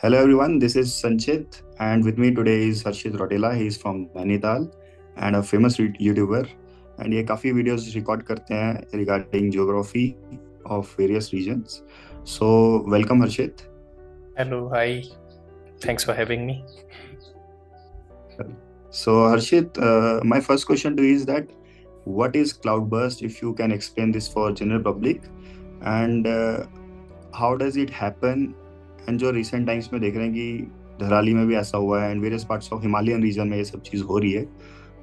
Hello everyone, this is Sanchit, and with me today is Harshit Rotela. He is from Nainital and a famous YouTuber. And ये काफ़ी videos record करते हैं regarding geography of various regions. So welcome Harshit. Hello, hi. Thanks for having me. So Harshit, my first question to you is that what is cloudburst? If you can explain this for general public, and how does it happen? And जो recent times में देख रहे हैं कि धराली में भी ऐसा हुआ है and various parts of Himalayan region में ये सब चीज़ हो रही है.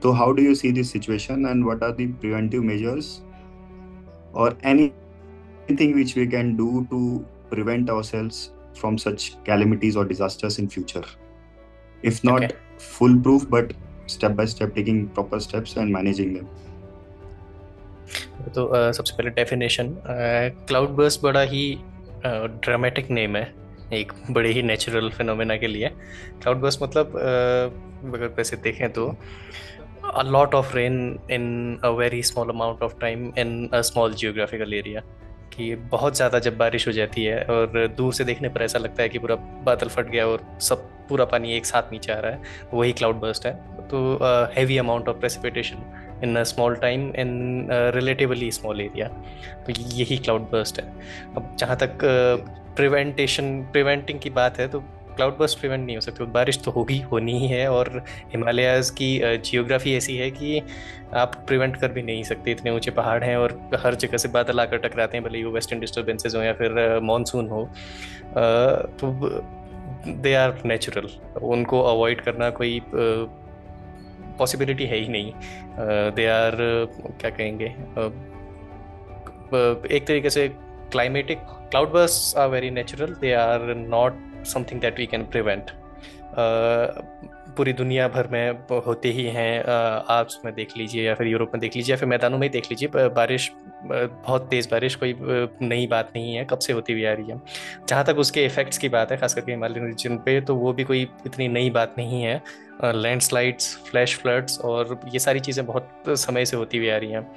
तो how do you see this situation and what are the preventive measures और anything which we can do to prevent ourselves from such calamities or disasters in future, if Okay. not foolproof but step by step taking proper steps and managing them. तो सबसे पहले definition cloud burst बड़ा ही dramatic name है एक बड़े ही natural phenomena के लिए। Cloud burst मतलब अगर वैसे देखें तो a lot of rain in a very small amount of time in a small geographical area. कि बहुत ज़्यादा जब बारिश हो जाती है और दूर से देखने पर ऐसा लगता है कि पूरा बादल फट गया और सब पूरा पानी एक साथ नीचे आ रहा है, वही क्लाउड बर्स्ट है। तो heavy amount of precipitation in a small time in relatively small area, तो यही क्लाउड बर्स्ट है। अब जहाँ तक प्रिवेंटिंग की बात है तो क्लाउड बर्स्ट प्रिवेंट नहीं हो सकती, बारिश तो होगी, होनी ही है। और हिमालयाज़ की जियोग्राफी ऐसी है कि आप प्रिवेंट कर भी नहीं सकते, इतने ऊंचे पहाड़ हैं और हर जगह से बादल आकर टकराते हैं, भले ही वो वेस्टर्न डिस्टर्बेंसेज हो या फिर मानसून हो। तो दे आर नेचुरल, उनको अवॉइड करना कोई पॉसिबिलिटी है ही नहीं। दे आर क्या कहेंगे, एक तरीके से climatic cloud burst are very natural, they are not something that we can prevent. पूरी दुनिया भर में होते ही हैं। आल्प्स में देख लीजिए या फिर यूरोप में देख लीजिए या फिर मैदानों में ही देख लीजिए, बारिश बहुत तेज़ बारिश कोई नई बात नहीं है, कब से होती हुई आ रही है। जहाँ तक उसके इफेक्ट्स की बात है, खास करके हिमालयन रीजन पे, तो वो भी कोई इतनी नई बात नहीं है। लैंडस्लाइड्स, फ्लैश फ्लड्स और ये सारी चीज़ें बहुत समय से होती हुई आ रही हैं।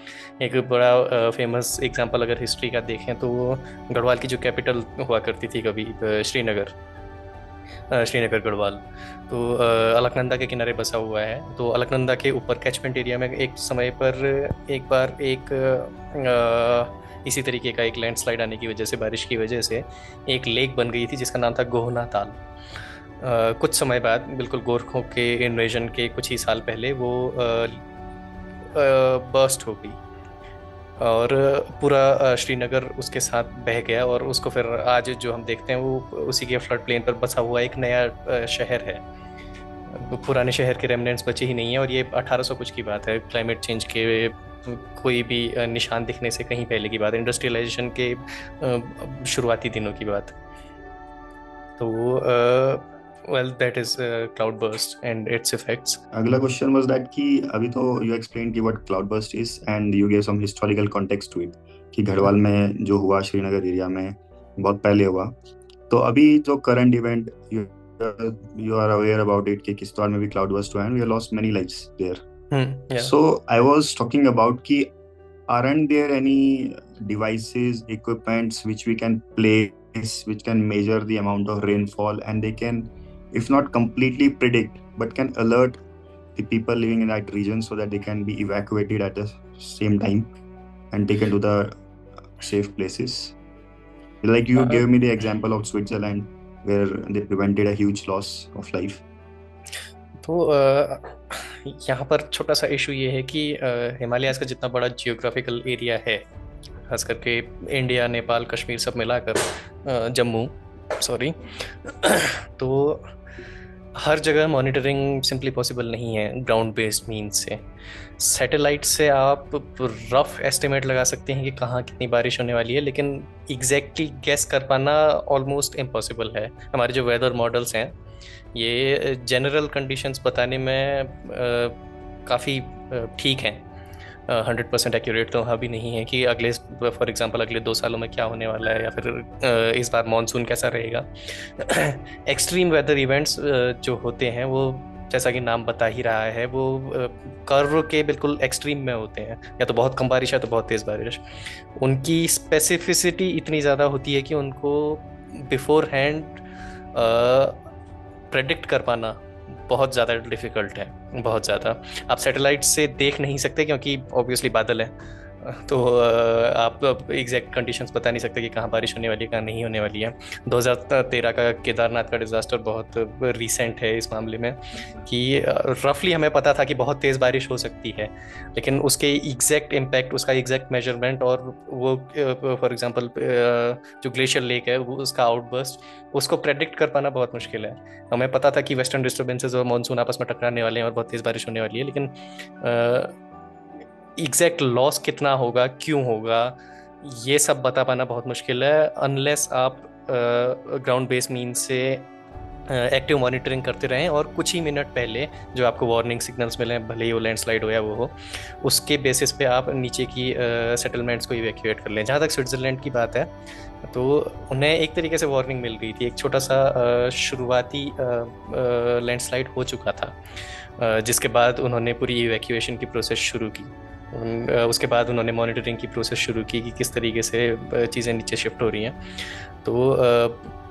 एक बड़ा फेमस एग्जांपल अगर हिस्ट्री का देखें तो वो गढ़वाल की जो कैपिटल हुआ करती थी कभी, श्रीनगर, श्रीनगर गढ़वाल, तो अलकनंदा के किनारे बसा हुआ है। तो अलकनंदा के ऊपर कैचमेंट एरिया में एक समय पर एक बार इसी तरीके का एक लैंडस्लाइड आने की वजह से, बारिश की वजह से एक लेक बन गई थी जिसका नाम था गोहना ताल। कुछ समय बाद, बिल्कुल गोरखों के इन्वेजन के कुछ ही साल पहले, वो बर्स्ट हो गई और पूरा श्रीनगर उसके साथ बह गया। और उसको फिर आज जो हम देखते हैं वो उसी के फ्लड प्लेन पर बसा हुआ एक नया शहर है। पुराने शहर के रेमनेंट्स बचे ही नहीं है, और ये 1800 कुछ की बात है, क्लाइमेट चेंज के कोई भी निशान दिखने से कहीं पहले की बात है, इंडस्ट्रियलाइजेशन के शुरुआती दिनों की बात। तो well, that is cloud burst and its effects. अगला क्वेश्चन वाज दैट कि अभी तो यू एक्सप्लेन कि what cloud burst is and you give some historical context to it कि गढ़वाल में जो हुआ श्रीनगर एरिया में बहुत पहले हुआ. तो अभी जो current event you are aware about it कि किश्तवाड़ में भी क्लाउड बर्स्ट हुआ and we lost many lives there. Yeah so I was talking about कि aren't there any devices, equipments which we can place which can measure the amount of rainfall and they can, if not completely predict, but can alert the people living in that region so that they can be evacuated at the same time and taken to the safe places? Like you gave me the example of Switzerland where they prevented a huge loss of life. तो यहाँ पर छोटा सा issue ये है कि हिमालयाज का जितना बड़ा जियोग्राफिकल एरिया है, खास करके इंडिया, नेपाल, कश्मीर सब मिलाकर, जम्मू, सॉरी, तो हर जगह मॉनिटरिंग सिंपली पॉसिबल नहीं है ग्राउंड बेस्ड मीन्स से। सैटेलाइट से आप रफ एस्टिमेट लगा सकते हैं कि कहाँ कितनी बारिश होने वाली है, लेकिन एग्जैक्टली गेस कर पाना ऑलमोस्ट इम्पॉसिबल है। हमारे जो वेदर मॉडल्स हैं ये जनरल कंडीशंस बताने में काफ़ी ठीक हैं, 100% एक्यूरेट तो अभी नहीं है कि अगले, फॉर एग्जांपल, अगले 2 सालों में क्या होने वाला है या फिर इस बार मानसून कैसा रहेगा। एक्सट्रीम वेदर इवेंट्स जो होते हैं वो, जैसा कि नाम बता ही रहा है, वो कर्व के बिल्कुल एक्सट्रीम में होते हैं, या तो बहुत कम बारिश है तो बहुत तेज़ बारिश। उनकी स्पेसिफिसिटी इतनी ज़्यादा होती है कि उनको बिफोर हैंड प्रेडिक्ट कर पाना बहुत ज़्यादा डिफिकल्ट है, बहुत ज़्यादा। आप सैटेलाइट से देख नहीं सकते क्योंकि ऑब्वियसली बादल है, तो आप एग्जैक्ट कंडीशंस बता नहीं सकते कि कहाँ बारिश होने वाली है, कहाँ नहीं होने वाली है। 2013 का केदारनाथ का डिजास्टर बहुत रिसेंट है इस मामले में, कि रफली हमें पता था कि बहुत तेज़ बारिश हो सकती है, लेकिन उसके एग्जैक्ट इम्पैक्ट, उसका एग्जैक्ट मेजरमेंट, और वो फॉर एग्जांपल जो ग्लेशियर लेक है वो उसका आउटबर्स्ट, उसको प्रेडिक्ट कर पाना बहुत मुश्किल है। हमें पता था कि वेस्टर्न डिस्टर्बेंसेस और मानसून आपस में टकराने वाले हैं और बहुत तेज़ बारिश होने वाली है, लेकिन एग्जैक्ट लॉस कितना होगा, क्यों होगा, ये सब बता पाना बहुत मुश्किल है, अनलेस आप ग्राउंड बेस मीन से एक्टिव मॉनिटरिंग करते रहें, और कुछ ही मिनट पहले जो आपको वार्निंग सिग्नल्स मिले, भले ही वो लैंडस्लाइड हो या वो हो, उसके बेसिस पे आप नीचे की सेटलमेंट्स को इवैक्यूएट कर लें। जहाँ तक स्विट्ज़रलैंड की बात है, तो उन्हें एक तरीके से वार्निंग मिल गई थी, एक छोटा सा शुरुआती लैंडस्लाइड हो चुका था, जिसके बाद उन्होंने पूरी इवैक्यूएशन की प्रोसेस शुरू की। उसके बाद उन्होंने मॉनिटरिंग की प्रोसेस शुरू की कि किस तरीके से चीज़ें नीचे शिफ्ट हो रही हैं, तो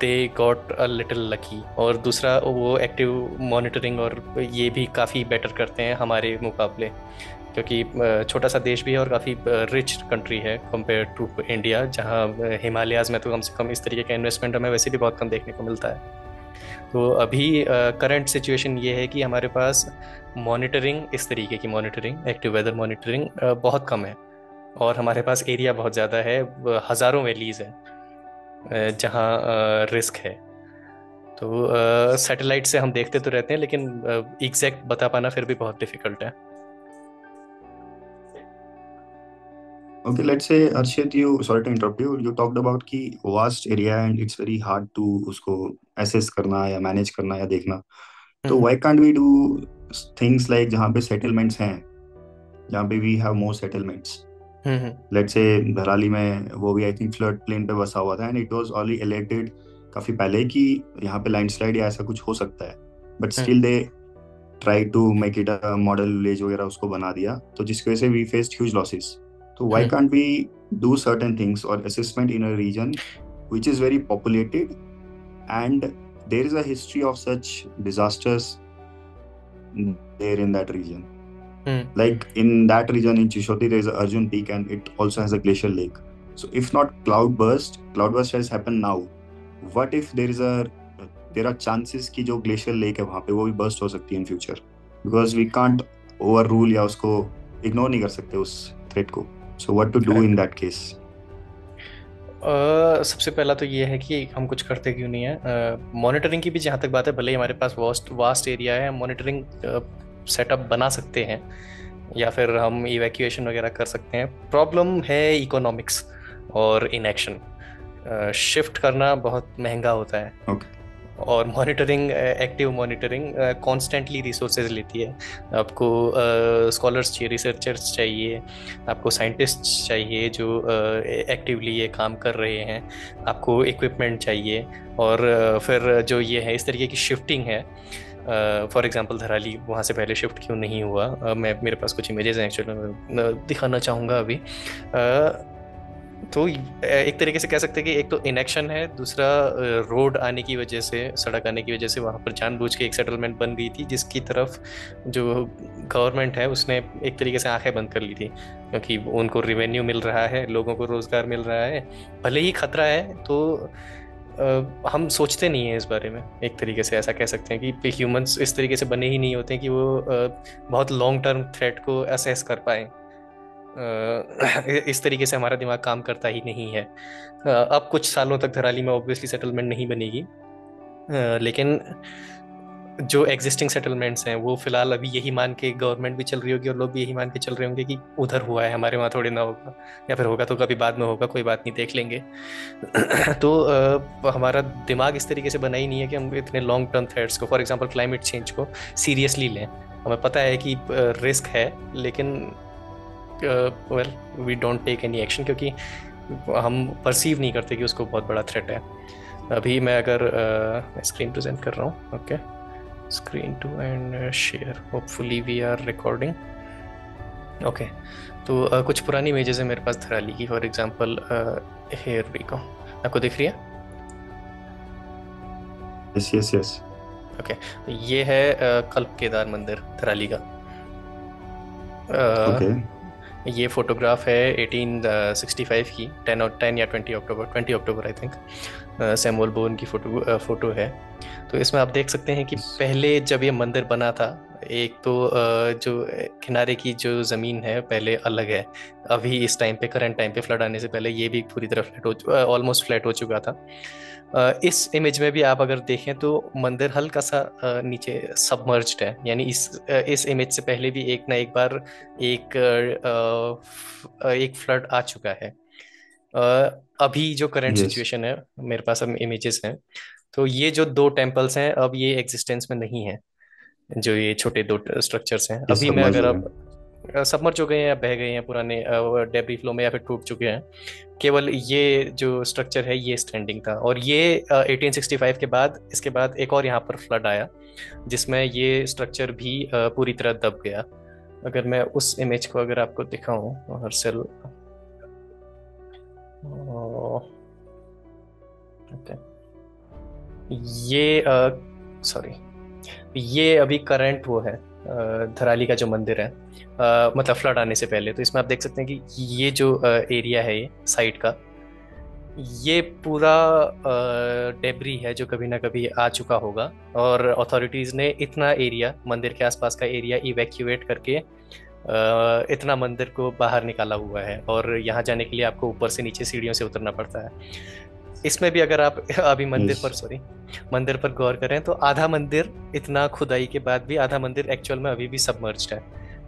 they got a little lucky. और दूसरा, वो एक्टिव मॉनिटरिंग और ये भी काफ़ी बेटर करते हैं हमारे मुकाबले, क्योंकि छोटा सा देश भी है और काफ़ी रिच कंट्री है कंपेयर टू इंडिया, जहाँ हिमालयाज़ में तो कम से कम इस तरीके का इन्वेस्टमेंट हमें वैसे भी बहुत कम देखने को मिलता है। तो अभी करंट सिचुएशन ये है कि हमारे पास मॉनिटरिंग, इस तरीके की मॉनिटरिंग, एक्टिव वेदर मॉनिटरिंग बहुत कम है, और हमारे पास एरिया बहुत ज़्यादा है, हज़ारों वैलीज़ है जहाँ रिस्क है। तो सैटेलाइट से हम देखते तो रहते हैं, लेकिन एग्जैक्ट बता पाना फिर भी बहुत डिफिकल्ट है। Okay, let's say Arshit, you, sorry to interrupt you, you talked about कि vast area and it's very hard to उसको assess करना या manage करना या देखना. तो हम्म why can't we do things like जहाँ पे settlements हैं, जहाँ पे we have more settlements. Hmm Let's say Dharali में वो भी I think flood plain पे बसा हुआ था, and it was already alerted काफी पहले कि यहाँ पे landslide या ऐसा कुछ हो सकता है, but hmm still they try to make it a model village वगैरह उसको बना दिया, तो जिसकी वजह से we faced huge losses. So why hmm can't we do certain things or assessment in a region which is very populated and there is a history of such disasters there in that region? Hmm Like in that region in Chishoti, there is a Arjun Peak and it also has a glacial lake. So if not cloudburst has happened now. What if there are chances कि जो glacial lake है वहाँ पे वो भी burst हो सकती है in future? Because we can't overrule या उसको ignore नहीं कर सकते उस threat को. So what to do in correct. that case? सबसे पहला तो ये है कि हम कुछ करते क्यों नहीं है। मॉनिटरिंग की भी जहाँ तक बात है, भले ही हमारे पास वास्ट वास्ट एरिया है, मॉनिटरिंग सेटअप बना सकते हैं, या फिर हम इवैक्यूएशन वगैरह कर सकते हैं। प्रॉब्लम है इकोनॉमिक्स और इनएक्शन। शिफ्ट करना बहुत महंगा होता है, Okay. और monitoring, active monitoring constantly resources लेती है। आपको स्कॉलर्स चाहिए, रिसर्चर्स चाहिए, आपको साइंटिस्ट्स चाहिए जो एक्टिवली ये काम कर रहे हैं, आपको इक्विपमेंट चाहिए, और फिर जो ये है इस तरीके की शिफ्टिंग है। फॉर एग्जांपल धराली वहाँ से पहले शिफ्ट क्यों नहीं हुआ, मैं, मेरे पास कुछ इमेजेस हैं एक्चुअली, दिखाना चाहूँगा अभी। तो एक तरीके से कह सकते हैं कि एक तो इनएक्शन है, दूसरा रोड आने की वजह से, सड़क आने की वजह से वहाँ पर जानबूझ के एक सेटलमेंट बन गई थी, जिसकी तरफ जो गवर्नमेंट है उसने एक तरीके से आंखें बंद कर ली थी, क्योंकि उनको रिवेन्यू मिल रहा है, लोगों को रोजगार मिल रहा है, भले ही खतरा है। तो हम सोचते नहीं हैं इस बारे में, एक तरीके से ऐसा कह सकते हैं कि ह्यूमंस इस तरीके से बने ही नहीं होते कि वो बहुत लॉन्ग टर्म थ्रेट को असेस कर पाए। इस तरीके से हमारा दिमाग काम करता ही नहीं है। अब कुछ सालों तक धराली में ऑब्वियसली सेटलमेंट नहीं बनेगी, लेकिन जो एग्जिस्टिंग सेटलमेंट्स हैं वो फिलहाल अभी यही मान के गवर्नमेंट भी चल रही होगी और लोग भी यही मान के चल रहे होंगे कि उधर हुआ है, हमारे वहाँ थोड़ी ना होगा, या फिर होगा तो कभी बाद में होगा, कोई बात नहीं, देख लेंगे। तो हमारा दिमाग इस तरीके से बना ही नहीं है कि हम इतने लॉन्ग टर्म थ्रेट्स को, फॉर एग्जांपल क्लाइमेट चेंज को, सीरियसली लें। हमें पता है कि रिस्क है, लेकिन well we don't take any action, क्योंकि हम परसीव नहीं करते कि उसको बहुत बड़ा थ्रेट है। अभी मैं अगर स्क्रीन प्रेजेंट कर रहा हूँ, okay, screen to and share, hopefully we are recording, okay. तो कुछ पुरानी इमेजेस है मेरे पास धराली की, for example here we go, आपको दिख रही है? Yes yes yes. ओके, तो ये है कल्प केदार मंदिर धराली का। ओके। अ, ये फोटोग्राफ है 1865 की, 10 या 20 अक्टूबर, 20 अक्टूबर आई थिंक। सैमुअल बोन की फोटो है। तो इसमें आप देख सकते हैं कि यस पहले जब ये मंदिर बना था, एक तो जो किनारे की जो ज़मीन है पहले अलग है। अभी इस टाइम पे, करंट टाइम पे, फ्लड आने से पहले ये भी पूरी तरह फ्लैट हो, ऑलमोस्ट फ्लैट हो चुका था। इस इमेज में भी आप अगर देखें तो मंदिर हल्का सा नीचे सबमर्ज्ड है, यानी इस इमेज से पहले भी एक ना एक बार एक फ्लड आ चुका है। अभी जो करंट यस सिचुएशन है, मेरे पास अब इमेजेस हैं, तो ये जो दो टेम्पल्स हैं अब ये एग्जिस्टेंस में नहीं है। जो ये छोटे दो स्ट्रक्चर्स हैं ये अभी, मैं सबमर्ज अगर हो आप गया। सबमर्ज हो गए हैं या बह गए हैं पुराने डेब्री फ्लो में, या फिर टूट चुके हैं, केवल ये जो स्ट्रक्चर है ये स्टैंडिंग था। और ये 1865 के बाद, इसके बाद एक और यहाँ पर फ्लड आया जिसमें ये स्ट्रक्चर भी पूरी तरह दब गया। अगर मैं उस इमेज को अगर आपको दिखाऊं, हर्षल, ओके, ये सॉरी, ये अभी करंट वो है धराली का जो मंदिर है, मतलब फ्लड आने से पहले। तो इसमें आप देख सकते हैं कि ये जो एरिया है, ये साइड का, ये पूरा डेब्री है जो कभी ना कभी आ चुका होगा। और अथॉरिटीज ने इतना एरिया, मंदिर के आसपास का एरिया इवैक्यूएट करके इतना मंदिर को बाहर निकाला हुआ है। और यहाँ जाने के लिए आपको ऊपर से नीचे सीढ़ियों से उतरना पड़ता है। इसमें भी अगर आप अभी मंदिर यस पर, सॉरी, मंदिर पर गौर करें तो आधा मंदिर, इतना खुदाई के बाद भी आधा मंदिर एक्चुअल में अभी भी सबमर्ज्ड है।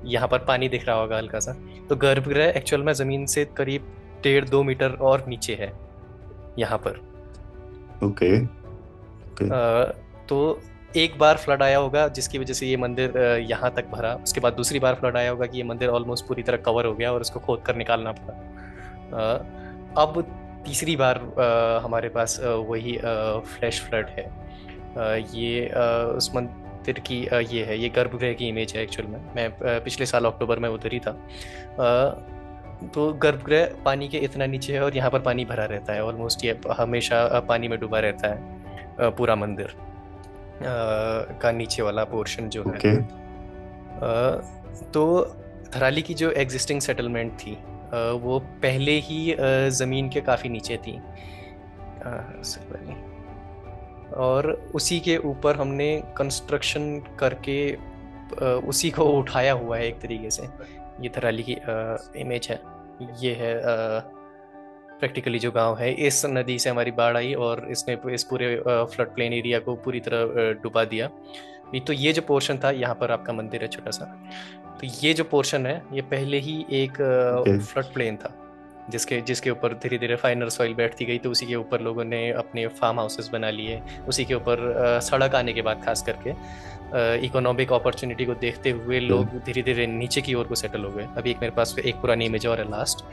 यहाँ पर पानी दिख रहा होगा हल्का सा। तो गर्भगृह एक्चुअल में जमीन से करीब 1.5-2 मीटर और नीचे है यहाँ पर। ओके ओके तो एक बार फ्लड आया होगा जिसकी वजह से ये मंदिर यहाँ तक भरा, उसके बाद दूसरी बार फ्लड आया होगा कि ये मंदिर ऑलमोस्ट पूरी तरह कवर हो गया और उसको खोद कर निकालना पड़ा। अब तीसरी बार हमारे पास वही फ्लैश फ्लड है। ये उस मंदिर की ये है, ये गर्भगृह की इमेज है एक्चुअल में। मैं पिछले साल अक्टूबर में उधर ही था। तो गर्भगृह पानी के इतना नीचे है और यहाँ पर पानी भरा रहता है, ऑलमोस्ट ये हमेशा पानी में डूबा रहता है पूरा मंदिर का नीचे वाला पोर्शन जो है। ओके तो धराली की जो एग्जिस्टिंग सेटलमेंट थी वो पहले ही ज़मीन के काफ़ी नीचे थी। और उसी के ऊपर हमने कंस्ट्रक्शन करके उसी को उठाया हुआ है एक तरीके से। ये धराली की इमेज है। ये है प्रैक्टिकली जो गांव है। इस नदी से हमारी बाढ़ आई और इसने इस पूरे फ्लड प्लेन एरिया को पूरी तरह डुबा दिया। तो ये जो पोर्शन था, यहाँ पर आपका मंदिर है छोटा सा, तो ये जो पोर्शन है ये पहले ही एक ओके फ्लड प्लेन था, जिसके जिसके ऊपर धीरे धीरे फाइनर सॉइल बैठती गई। तो उसी के ऊपर लोगों ने अपने फार्म हाउसेस बना लिए। उसी के ऊपर सड़क आने के बाद खास करके इकोनॉमिक अपॉर्चुनिटी को देखते हुए लोग धीरे धीरे नीचे की ओर को सेटल हो गए। अभी एक मेरे पास एक पुरानी इमेज और है लास्ट,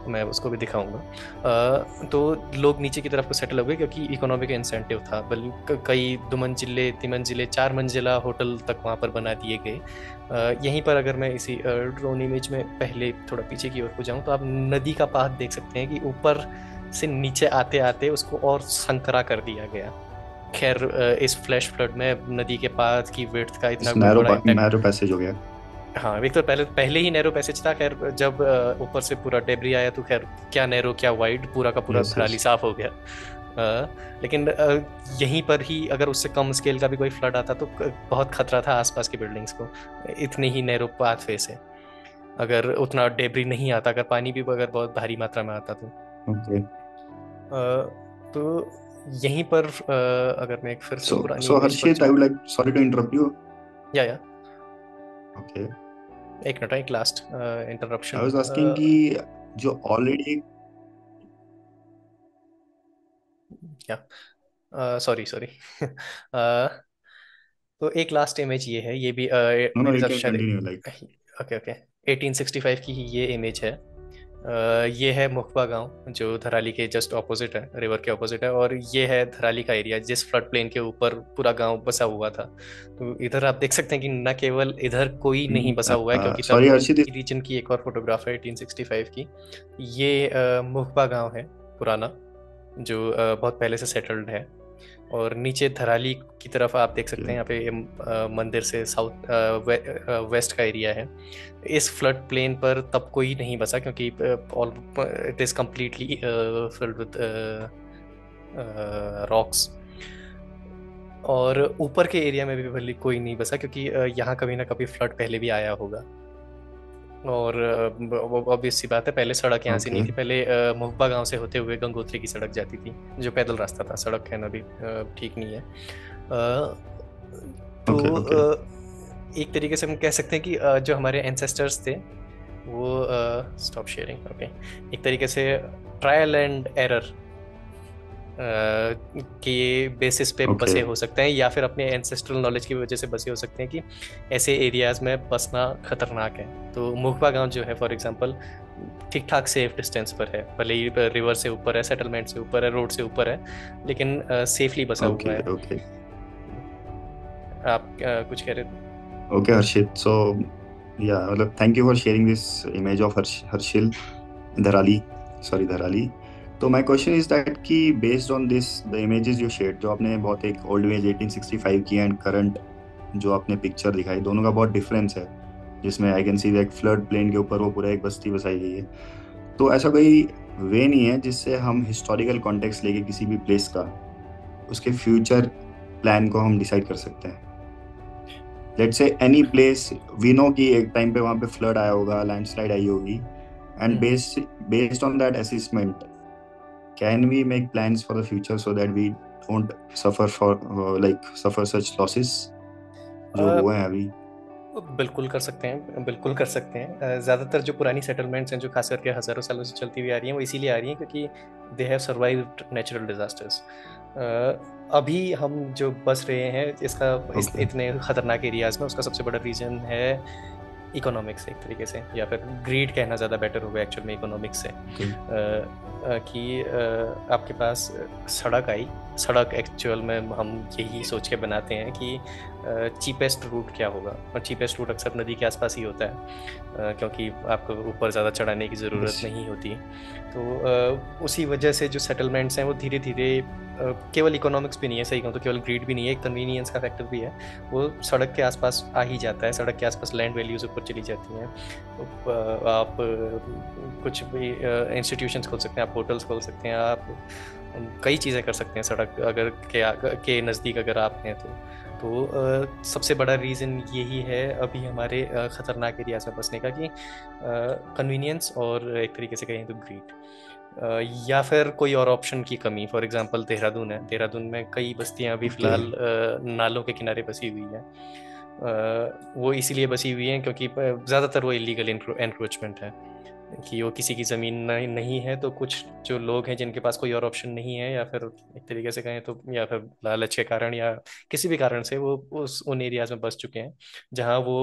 मैं उसको भी दिखाऊंगा। तो लोग नीचे की तरफ को सेटल हो गए क्योंकि इकोनॉमिक इंसेंटिव था। बल्कि कई 2 मंजिले 3 मंजिले 4 मंजिला होटल तक वहाँ पर बना दिए गए। यहीं पर अगर मैं इसी ड्रोन इमेज में पहले थोड़ा पीछे की ओर को जाऊँ तो आप नदी का पाथ देख सकते हैं कि ऊपर से नीचे आते आते उसको और संकरा कर दिया गया। खैर इस फ्लैश फ्लड में नदी के पाथ की विड्थ का इतना इस कोई बड़ा इम्पैक्ट, नैरो पैसेज हो गया। हाँ, एक तो पहले पहले ही नैरो पैसेज था। खैर जब ऊपर से पूरा डेब्री आया तो खैर क्या नैरो क्या वाइड, पूरा का पूरा यस धराली यस साफ हो गया। लेकिन यहीं पर ही अगर उससे कम स्केल का भी कोई फ्लड आता तो बहुत खतरा था आसपास की बिल्डिंग्स को, इतनी ही नैरो पाथवे से। अगर उतना डेब्री नहीं आता, अगर पानी भी अगर बहुत भारी मात्रा में आता तो ओके। तो यहीं पर अगर मैं एक फिर से सो पुरानी सो इमेज पर हर्षित, आई जाऊँ। Would like, sorry to interrupt you. Yeah okay. एक मिनट, एक last I interruption. Was asking कि जो ऑलरेडी, या सॉरी सॉरी तो एक लास्ट इमेज ये है, ये भी नो नो मेरे यू साथ कैन शायद, कंटिन्यू लाइक। ओके ओके, 1865 की ही ये इमेज है। ये है मुखबा गांव जो धराली के जस्ट ऑपोजिट है, रिवर के ऑपोजिट है। और ये है धराली का एरिया जिस फ्लड प्लेन के ऊपर पूरा गांव बसा हुआ था। तो इधर आप देख सकते हैं कि न केवल इधर कोई नहीं बसा हुआ है, क्योंकि सॉरी तब हर्षित। इसी रीजन की एक और फोटोग्राफ है 1865 की। ये मुखबा गांव है पुराना, जो बहुत पहले से सेटल्ड है। और नीचे धराली की तरफ आप देख सकते okay, हैं, यहाँ पे मंदिर से साउथ वेस्ट का एरिया है। इस फ्लड प्लेन पर तब कोई नहीं बसा क्योंकि it is completely filled with rocks. और ऊपर के एरिया में भी भले कोई नहीं बसा क्योंकि यहाँ कभी ना कभी फ्लड पहले भी आया होगा। और ऑब्वियस सी बात है, पहले सड़क यहाँ से नहीं okay, थी, पहले मुहब्बा गांव से होते हुए गंगोत्री की सड़क जाती थी, जो पैदल रास्ता था। सड़क है ना अभी ठीक नहीं है। तो okay, okay, एक तरीके से हम कह सकते हैं कि जो हमारे एंसेस्टर्स थे वो स्टॉप शेयरिंग, ओके, एक तरीके से ट्रायल एंड एरर के बेसिस पे बसे okay, हो सकते हैं, या फिर अपने एंसेस्ट्रल नॉलेज की वजह से बसे हो सकते हैं कि ऐसे एरियाज में बसना खतरनाक है। तो मुखबा गांव जो है फॉर एग्जांपल ठीक ठाक सेफ डिस्टेंस पर है, भले ही रिवर से ऊपर है, सेटलमेंट से ऊपर है, रोड से ऊपर है, लेकिन सेफली बसा हुआ okay, है। okay, आप कुछ कह रहे थे? okay, Harshit. So, yeah, मतलब thank you for sharing this image of Harshil Dharali, sorry Dharali. तो my question is that कि based on this the images you shared, जो आपने बहुत एक old image 1865 की and current जो आपने पिक्चर दिखाई, दोनों का बहुत डिफरेंस है, जिसमें आई कैन सी एक फ्लड प्लेन के ऊपर वो पूरा एक बस्ती बसाई गई है। तो ऐसा कोई वे नहीं है जिससे हम हिस्टोरिकल कॉन्टेक्स्ट लेके किसी भी प्लेस का उसके फ्यूचर प्लान को हम डिसाइड कर सकते हैं। Let's say any place we know कि एक टाइम पे वहां पे फ्लड आया होगा, लैंडस्लाइड आई होगी, and based on that assessment can we make plans for the future so that we don't suffer for like suffer such losses जो हुए हैं अभी। बिल्कुल कर सकते हैं, बिल्कुल कर सकते हैं। ज़्यादातर जो पुरानी सेटलमेंट्स हैं जो खास करके हज़ारों सालों से चलती हुई आ रही हैं, वो इसीलिए आ रही हैं क्योंकि they have survived natural disasters. अभी हम जो बस रहे हैं ओके, इतने ख़तरनाक एरियाज़ में, उसका सबसे बड़ा रीज़न है इकोनॉमिक्स, एक तरीके से, या फिर ग्रीड कहना ज़्यादा बेटर होगा एक्चुअल में इकोनॉमिक्स से। ओके, कि आपके पास सड़क आई, सड़क एक्चुअल में हम यही सोच के बनाते हैं कि चीपेस्ट रूट क्या होगा, और चीपेस्ट रूट अक्सर नदी के आसपास ही होता है क्योंकि आपको ऊपर ज़्यादा चढ़ाने की ज़रूरत यस, नहीं होती। तो उसी वजह से जो सेटलमेंट्स हैं वो धीरे धीरे, केवल इकोनॉमिक्स भी नहीं है, सही कहूँ तो केवल ग्रीड भी नहीं है, एक कन्वीनियंस का फैक्टर भी है, वो सड़क के आसपास आ ही जाता है। सड़क के आसपास लैंड वैल्यूज़ ऊपर चली जाती हैं। तो आप कुछ भी इंस्टीट्यूशंस खोल सकते हैं, आप होटल्स खोल सकते हैं, आप कई चीज़ें कर सकते हैं सड़क अगर के नज़दीक अगर आप हैं तो सबसे बड़ा रीज़न यही है अभी हमारे ख़तरनाक एरियाज में बसने का कि कन्वीनियंस और एक तरीके से कहें तो ग्रीड, या फिर कोई और ऑप्शन की कमी। फॉर एग्जांपल देहरादून है, देहरादून में कई बस्तियां अभी ओके, फ़िलहाल नालों के किनारे बसी हुई हैं। वो इसीलिए बसी हुई हैं क्योंकि ज़्यादातर वो इलीगल एनक्रोचमेंट है, कि वो किसी की ज़मीन नहीं है, तो कुछ जो लोग हैं जिनके पास कोई और ऑप्शन नहीं है, या फिर एक तरीके से कहें तो या फिर लालच के कारण या किसी भी कारण से वो उन एरियाज में बस चुके हैं जहाँ वो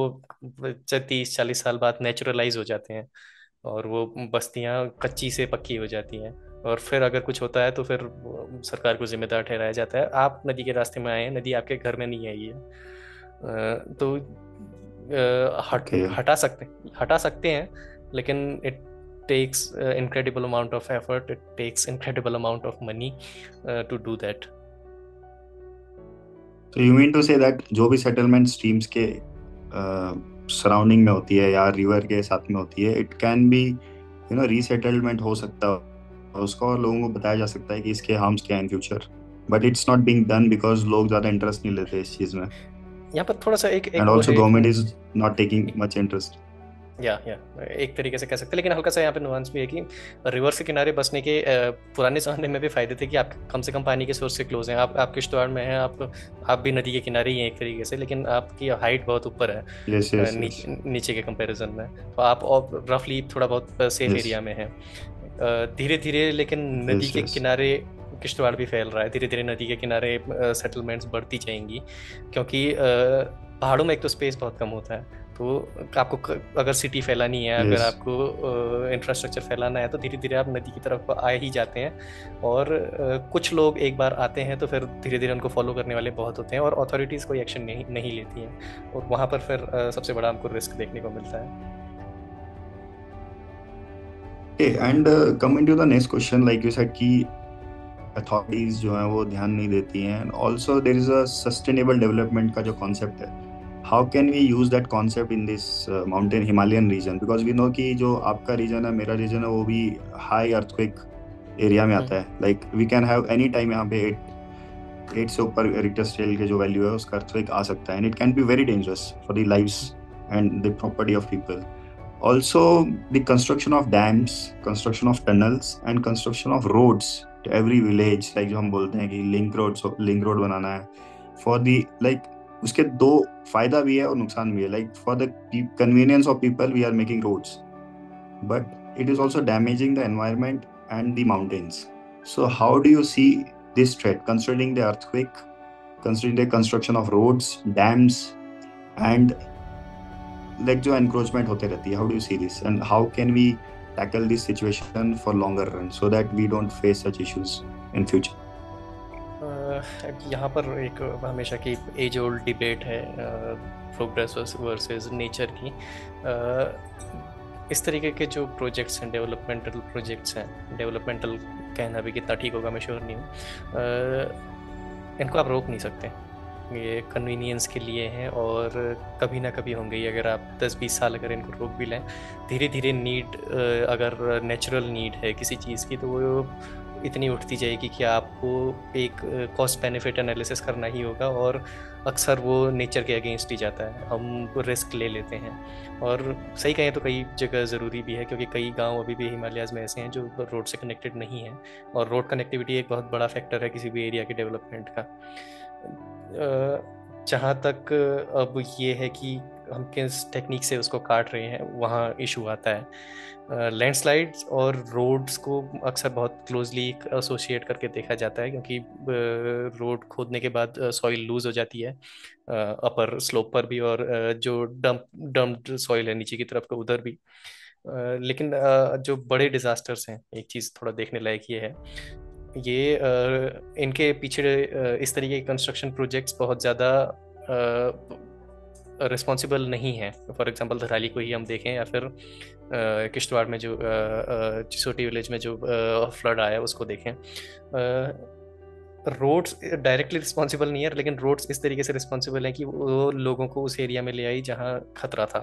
30-40 साल बाद नेचुरलाइज हो जाते हैं, और वो बस्तियाँ कच्ची से पक्की हो जाती हैं। और फिर अगर कुछ होता है तो फिर सरकार को जिम्मेदार ठहराया जाता है। आप नदी के रास्ते में आए हैं, नदी आपके घर में नहीं आई है, तो ओके। हटा सकते हैं, लेकिन it takes incredible amount of effort, it takes incredible amount of money to do that. तो you mean to say that जो भी सेटलमेंट स्ट्रीम्स के सराउंडिंग में होती है या रिवर के साथ में होती है, इट कैन बी रीसेटलमेंट हो सकता है उसका, और लोगों को बताया जा सकता है कि इसके हार्म्स क्या हैं future, but it's not being done because लोग ज़्यादा इंटरेस्ट नहीं लेते इस चीज़ में, यहाँ पर थोड़ा सा एक एंड वो ऑल्सो है, government is not taking much interest. या एक तरीके से कह सकते हैं, लेकिन हल्का सा यहाँ पे नुआंस भी है कि रिवर के किनारे बसने के पुराने ज़माने में भी फायदे थे कि आप कम से कम पानी के सोर्स से क्लोज हैं। आप किश्तवाड़ में हैं, आप भी नदी के किनारे ही हैं एक तरीके से, लेकिन आपकी हाइट बहुत ऊपर है यस, यस, यस, नीचे के कंपैरिजन में, तो आप रफली थोड़ा बहुत सेफ यस, एरिया में हैं। धीरे धीरे लेकिन नदी यस, के यस, किनारे किश्तवाड़ भी फैल रहा है, धीरे धीरे नदी के किनारे सेटलमेंट्स बढ़ती जाएंगी, क्योंकि पहाड़ों में एक तो स्पेस बहुत कम होता है। तो आपको अगर सिटी फैलानी है, अगर यस। आपको इंफ्रास्ट्रक्चर फैलाना है, तो धीरे धीरे आप नदी की तरफ आ ही जाते हैं। और कुछ लोग एक बार आते हैं तो फिर धीरे धीरे उनको फॉलो करने वाले बहुत होते हैं, और अथॉरिटीज़ कोई एक्शन नहीं लेती हैं, और वहाँ पर फिर सबसे बड़ा हमको रिस्क देखने को मिलता है। Okay, and coming to the next question, like you said कि अथॉरिटीज जो हैं वो ध्यान नहीं देती हैं. Also there is a sustainable development का जो कॉन्सेप्ट है, how can we use that concept in this mountain Himalayan region, because we know कि जो आपका रीजन है, मेरा रीजन है, वो भी हाई अर्थक्वेक एरिया में आता है. Like we can have any time यहाँ पे 8 से ऊपर रिक्टर स्केल के जो वैल्यू है उसका अर्थक्वेक आ सकता है, and it can be very dangerous for the lives and the property of people. Also, the construction of dams, construction of tunnels, and construction of roads to every village, like जो हम बोलते हैं कि link road बनाना है for the like, उसके दो फायदा भी है और नुकसान भी है. Like for the convenience of people, we are making roads, but it is also damaging the environment and the mountains. So how do you see this threat, considering the earthquake, considering the construction of roads, dams, and like जो encroachment होते रहती है? How do you see this, and how can we tackle this situation for longer run so that we don't face such issues in future? यहाँ पर एक हमेशा की as old debate है प्रोग्रेस वर्सेस नेचर की. इस तरीके के जो प्रोजेक्ट्स हैं, डेवलपमेंटल प्रोजेक्ट्स हैं, डेवलपमेंटल कहना भी कितना ठीक होगा मैं श्योर नहीं हूँ, इनको आप रोक नहीं सकते. ये कन्वीनियंस के लिए हैं और कभी ना कभी होंगे ही. अगर आप 10-20 साल अगर इनको रोक भी लें, धीरे धीरे नीड, अगर नेचुरल नीड है किसी चीज़ की, तो वो इतनी उठती जाएगी कि आपको एक कॉस्ट बेनिफिट एनालिसिस करना ही होगा, और अक्सर वो नेचर के अगेंस्ट ही जाता है. हम रिस्क ले लेते हैं, और सही कहें तो कई जगह ज़रूरी भी है, क्योंकि कई गांव अभी भी हिमालयाज़ में ऐसे हैं जो रोड से कनेक्टेड नहीं हैं, और रोड कनेक्टिविटी एक बहुत बड़ा फैक्टर है किसी भी एरिया के डेवलपमेंट का. जहाँ तक अब ये है कि हम किस टेक्निक से उसको काट रहे हैं, वहाँ इशू आता है. लैंडस्लाइड्स और रोड्स को अक्सर बहुत क्लोजली एसोसिएट करके देखा जाता है, क्योंकि रोड खोदने के बाद सॉइल लूज हो जाती है अपर स्लोप पर भी, और जो डम्प्ड सॉइल है नीचे की तरफ का उधर भी. लेकिन जो बड़े डिजास्टर्स हैं, एक चीज़ थोड़ा देखने लायक ये है, ये इनके पीछे इस तरीके के कंस्ट्रक्शन प्रोजेक्ट्स बहुत ज़्यादा रिस्पॉन्सिबल नहीं है. फॉर एग्जांपल धराली को ही हम देखें, या फिर किश्तवाड़ में जो चिसोटी विलेज में जो फ्लड आया उसको देखें. रोड्स डायरेक्टली रिस्पॉन्सिबल नहीं है, लेकिन रोड्स इस तरीके से रिस्पॉन्सिबल है कि वो लोगों को उस एरिया में ले आई जहाँ खतरा था.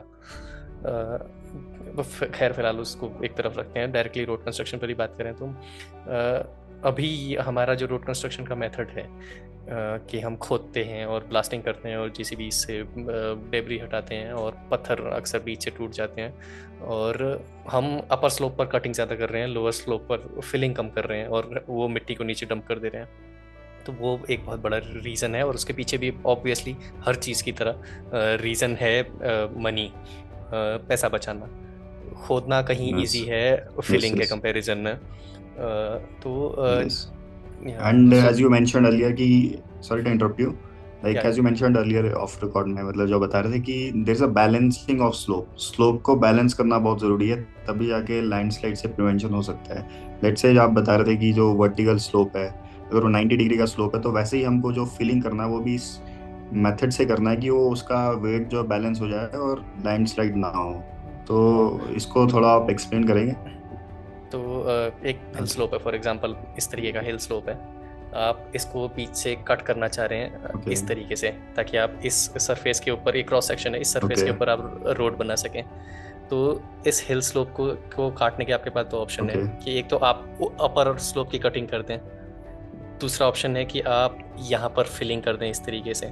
खैर फिलहाल उसको एक तरफ रखते हैं. डायरेक्टली रोड कंस्ट्रक्शन पर ही बात करें तो अभी हमारा जो रोड कंस्ट्रक्शन का मेथड है कि हम खोदते हैं और ब्लास्टिंग करते हैं और जेसीबी से डेब्री हटाते हैं, और पत्थर अक्सर बीच से टूट जाते हैं, और हम अपर स्लोप पर कटिंग ज़्यादा कर रहे हैं, लोअर स्लोप पर फिलिंग कम कर रहे हैं, और वो मिट्टी को नीचे डंप कर दे रहे हैं. तो वो एक बहुत बड़ा रीज़न है, और उसके पीछे भी ऑब्वियसली हर चीज़ की तरह रीज़न है मनी, पैसा बचाना. खोदना कहीं Yes. इजी है फिलिंग के yes. कंपैरिजन में. तो Yes. And so as you mentioned earlier कि, sorry to interrupt you, like yeah, as you mentioned earlier off record में, मतलब जो बता रहे थे कि there is a balancing of slope को बैलेंस करना बहुत ज़रूरी है, तभी जाके लैंडस्लाइड से प्रिवेंशन हो सकता है. लेट्स से आप बता रहे थे कि जो वर्टिकल स्लोप है, अगर वो 90 डिग्री का स्लोप है, तो वैसे ही हमको जो फिलिंग करना है वो भी इस मेथड से करना है कि वो उसका वेट जो बैलेंस हो जाए और लैंडस्लाइड ना हो. तो इसको थोड़ा आप एक्सप्लेन करेंगे? तो एक हिल स्लोप है, फॉर एग्जांपल इस तरीके का हिल स्लोप है, आप इसको बीच से कट करना चाह रहे हैं इस तरीके से, ताकि आप इस सरफेस के ऊपर, एक क्रॉस सेक्शन है, इस सरफेस के ऊपर आप रोड बना सकें. तो इस हिल स्लोप को काटने के आपके पास दो ऑप्शन है, कि एक तो आप अपर स्लोप की कटिंग कर दें, दूसरा ऑप्शन है कि आप यहाँ पर फिलिंग कर दें इस तरीके से.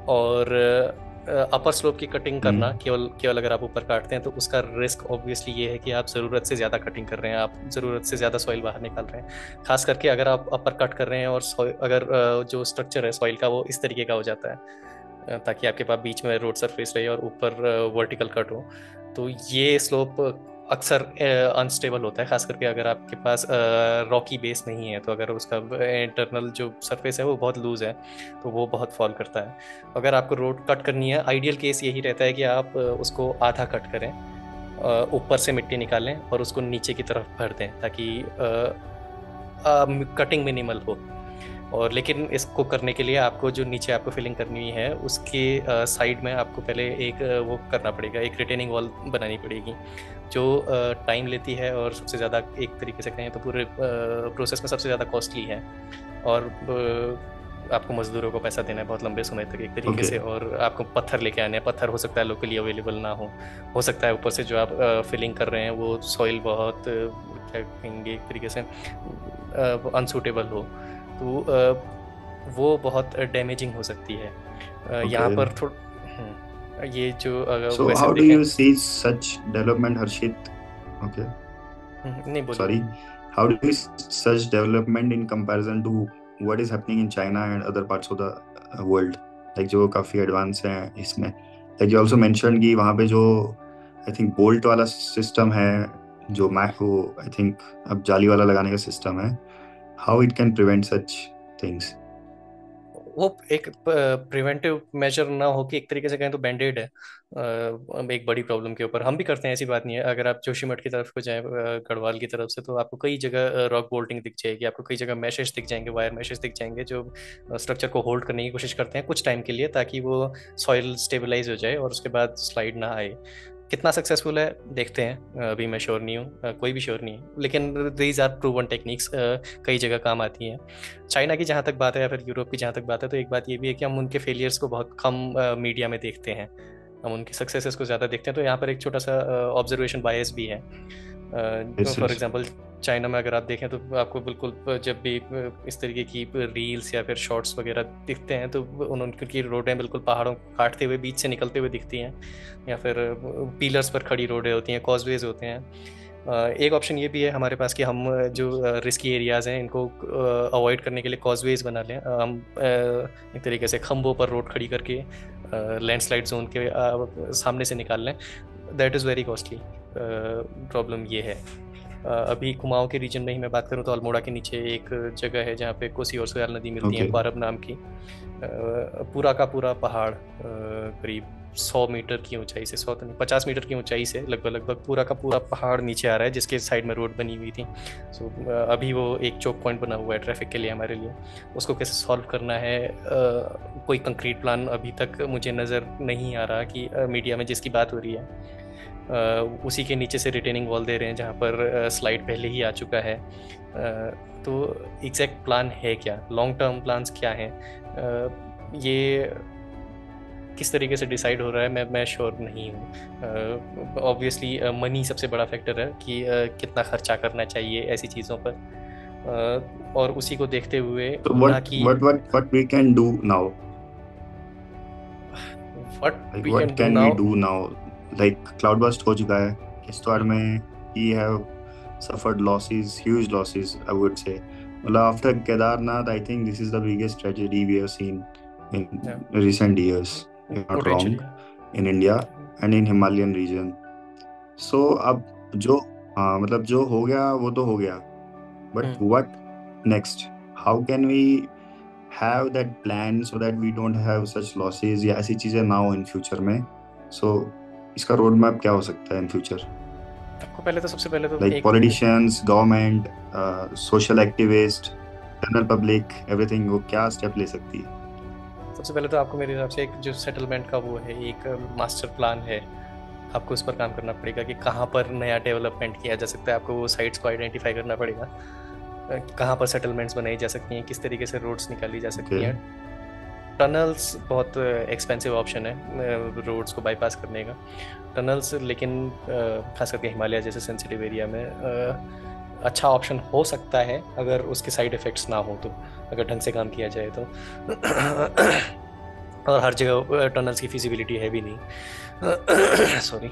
और अपर स्लोप की कटिंग करना केवल अगर आप ऊपर काटते हैं तो उसका रिस्क ऑब्वियसली ये है कि आप ज़रूरत से ज़्यादा कटिंग कर रहे हैं, आप ज़रूरत से ज़्यादा सॉइल बाहर निकाल रहे हैं. खास करके अगर आप अपर कट कर रहे हैं और अगर जो स्ट्रक्चर है सॉइल का वो इस तरीके का हो जाता है, ताकि आपके पास बीच में रोड सरफेस रहे और ऊपर वर्टिकल कट हो, तो ये स्लोप अक्सर अनस्टेबल होता है. खास करके अगर आपके पास रॉकी बेस नहीं है, तो अगर उसका इंटरनल जो सरफेस है वो बहुत लूज़ है, तो वो बहुत फॉल करता है. अगर आपको रोड कट करनी है, आइडियल केस यही रहता है कि आप उसको आधा कट करें, ऊपर से मिट्टी निकालें और उसको नीचे की तरफ भर दें, ताकि कटिंग मिनिमल हो. और लेकिन इसको करने के लिए आपको जो नीचे आपको फिलिंग करनी है उसके साइड में आपको पहले एक वो करना पड़ेगा, एक रिटेनिंग वॉल बनानी पड़ेगी, जो टाइम लेती है और सबसे ज़्यादा, एक तरीके से कहें तो पूरे प्रोसेस में सबसे ज़्यादा कॉस्टली है। और आपको मजदूरों को पैसा देना है बहुत लंबे समय तक एक तरीके ओके। से, और आपको पत्थर लेके आने हैं। पत्थर हो सकता है लोकली अवेलेबल ना हो सकता है ऊपर से जो आप फिलिंग कर रहे हैं वो सॉइल बहुत क्या कहेंगे एक तरीके से अनसूटेबल हो, तो वो बहुत डैमेजिंग हो सकती है। यहाँ ओके। पर थोड़ा ये जो सो वैसे हाउ डू देखें। You see such development, Harshit? Okay, नहीं बोलिए sorry. बोलिए। How do you see such development in comparison to what is happening in China and other parts of the world? Like जो काफी एडवांस हैं इसमें, like you also mentioned कि वहाँ पे जो I think बोल्ट वाला सिस्टम है, जो मैक वो I think अब जाली वाला लगाने का सिस्टम है, how it can prevent such things? वो एक प्रिवेंटिव मेजर ना हो कि एक तरीके से कहें तो बैंडेड है एक बड़ी प्रॉब्लम के ऊपर। हम भी करते हैं, ऐसी बात नहीं है। अगर आप जोशीमठ की तरफ को जाएं, गढ़वाल की तरफ से, तो आपको कई जगह रॉक बोल्टिंग दिख जाएगी, आपको कई जगह मैशेस दिख जाएंगे, वायर मैशेस दिख जाएंगे, जो स्ट्रक्चर को होल्ड करने की कोशिश करते हैं कुछ टाइम के लिए, ताकि वो सॉइल स्टेबलाइज हो जाए और उसके बाद स्लाइड ना आए। कितना सक्सेसफुल है देखते हैं, अभी मैं श्योर नहीं हूँ, कोई भी श्योर नहीं है, लेकिन दीज आर प्रूवन टेक्निक्स, कई जगह काम आती हैं। चाइना की जहाँ तक बात है या फिर यूरोप की जहाँ तक बात है, तो एक बात ये भी है कि हम उनके फेलियर्स को बहुत कम मीडिया में देखते हैं, हम उनकी सक्सेसेस को ज़्यादा देखते हैं। तो यहाँ पर एक छोटा सा ऑब्जर्वेशन बायस भी है। Yes, for yes. Example China में अगर आप देखें तो आपको बिल्कुल जब भी इस तरीके की रील्स या फिर शॉर्ट्स वगैरह दिखते हैं, तो उनकी रोडें बिल्कुल पहाड़ों काटते हुए बीच से निकलते हुए दिखती हैं, या फिर पीलर्स पर खड़ी रोडें होती हैं, कॉजवेज होते हैं। एक ऑप्शन ये भी है हमारे पास कि हम जो रिस्की एरियाज़ हैं इनको अवॉइड करने के लिए कॉजवेज बना लें। हम एक तरीके से खंभों पर रोड खड़ी करके लैंडस्लाइड जोन के सामने से निकाल लें। That is very costly. Problem ये है। अभी कुमाऊं के रीजन में ही मैं बात करूं तो अल्मोड़ा के नीचे एक जगह है जहाँ पे कोसी और सोयाल नदी मिलती है, Okay. क्वारब नाम की। पूरा का पूरा पहाड़ करीब 100 मीटर की ऊंचाई से, 100 तो नहीं 50 मीटर की ऊंचाई से लगभग लगभग पूरा का पूरा पहाड़ नीचे आ रहा है, जिसके साइड में रोड बनी हुई थी। सो अभी वो एक चौक पॉइंट बना हुआ है ट्रैफिक के लिए हमारे लिए। उसको कैसे सॉल्व करना है, कोई कंक्रीट प्लान अभी तक मुझे नज़र नहीं आ रहा कि मीडिया में जिसकी बात हो रही है उसी के नीचे से रिटेनिंग वॉल दे रहे हैं जहाँ पर स्लाइड पहले ही आ चुका है। तो एग्जैक्ट प्लान है क्या, लॉन्ग टर्म प्लान्स क्या हैं, ये किस तरीके से डिसाइड हो रहा है, मैं श्योर नहीं हूँ। ऑब्वियसली मनी सबसे बड़ा फैक्टर है कि कितना खर्चा करना चाहिए ऐसी चीज़ों पर, और उसी को देखते हुए So ना कि what we can do now? What Like we what can do can we now. do now? Like cloudburst हो चुका है किश्तवाड़ में, we have suffered losses, huge losses, I would say. मतलब after Kedarnath, I think this is the biggest tragedy we have seen in recent years, if not wrong, potentially. in India and in Himalayan region. So अब जो मतलब जो हो गया वो तो हो गया, but what next? How can we have that plan so that we don't have such losses या ऐसी चीजें ना हो in future में? So इसका रोड मैप क्या हो सकता है in future? आपको पहले तो सबसे पहले तो Like एक politicians, government, social activists, general public, everything, वो क्या स्टेप ले सकती है? सबसे पहले तो आपको मेरे हिसाब से एक जो सेटलमेंट का वो है, एक मास्टर प्लान है, आपको उस पर काम करना पड़ेगा कि कहाँ पर नया डेवलपमेंट किया जा सकता है। आपको वो साइट्स को आइडेंटिफाई करना पड़ेगा, कहाँ पर सेटलमेंट्स बनाई जा सकती हैं, किस तरीके से रोड्स निकाली जा सकती ओके। हैं। टनल्स बहुत एक्सपेंसिव ऑप्शन है रोड्स को बाईपास करने का, टनल्स, लेकिन खास करके हिमालय जैसे सेंसिटिव एरिया में अच्छा ऑप्शन हो सकता है अगर उसके साइड इफ़ेक्ट्स ना हो तो, अगर ढंग से काम किया जाए तो। और हर जगह टनल्स की फिजिबिलिटी है भी नहीं। सॉरी।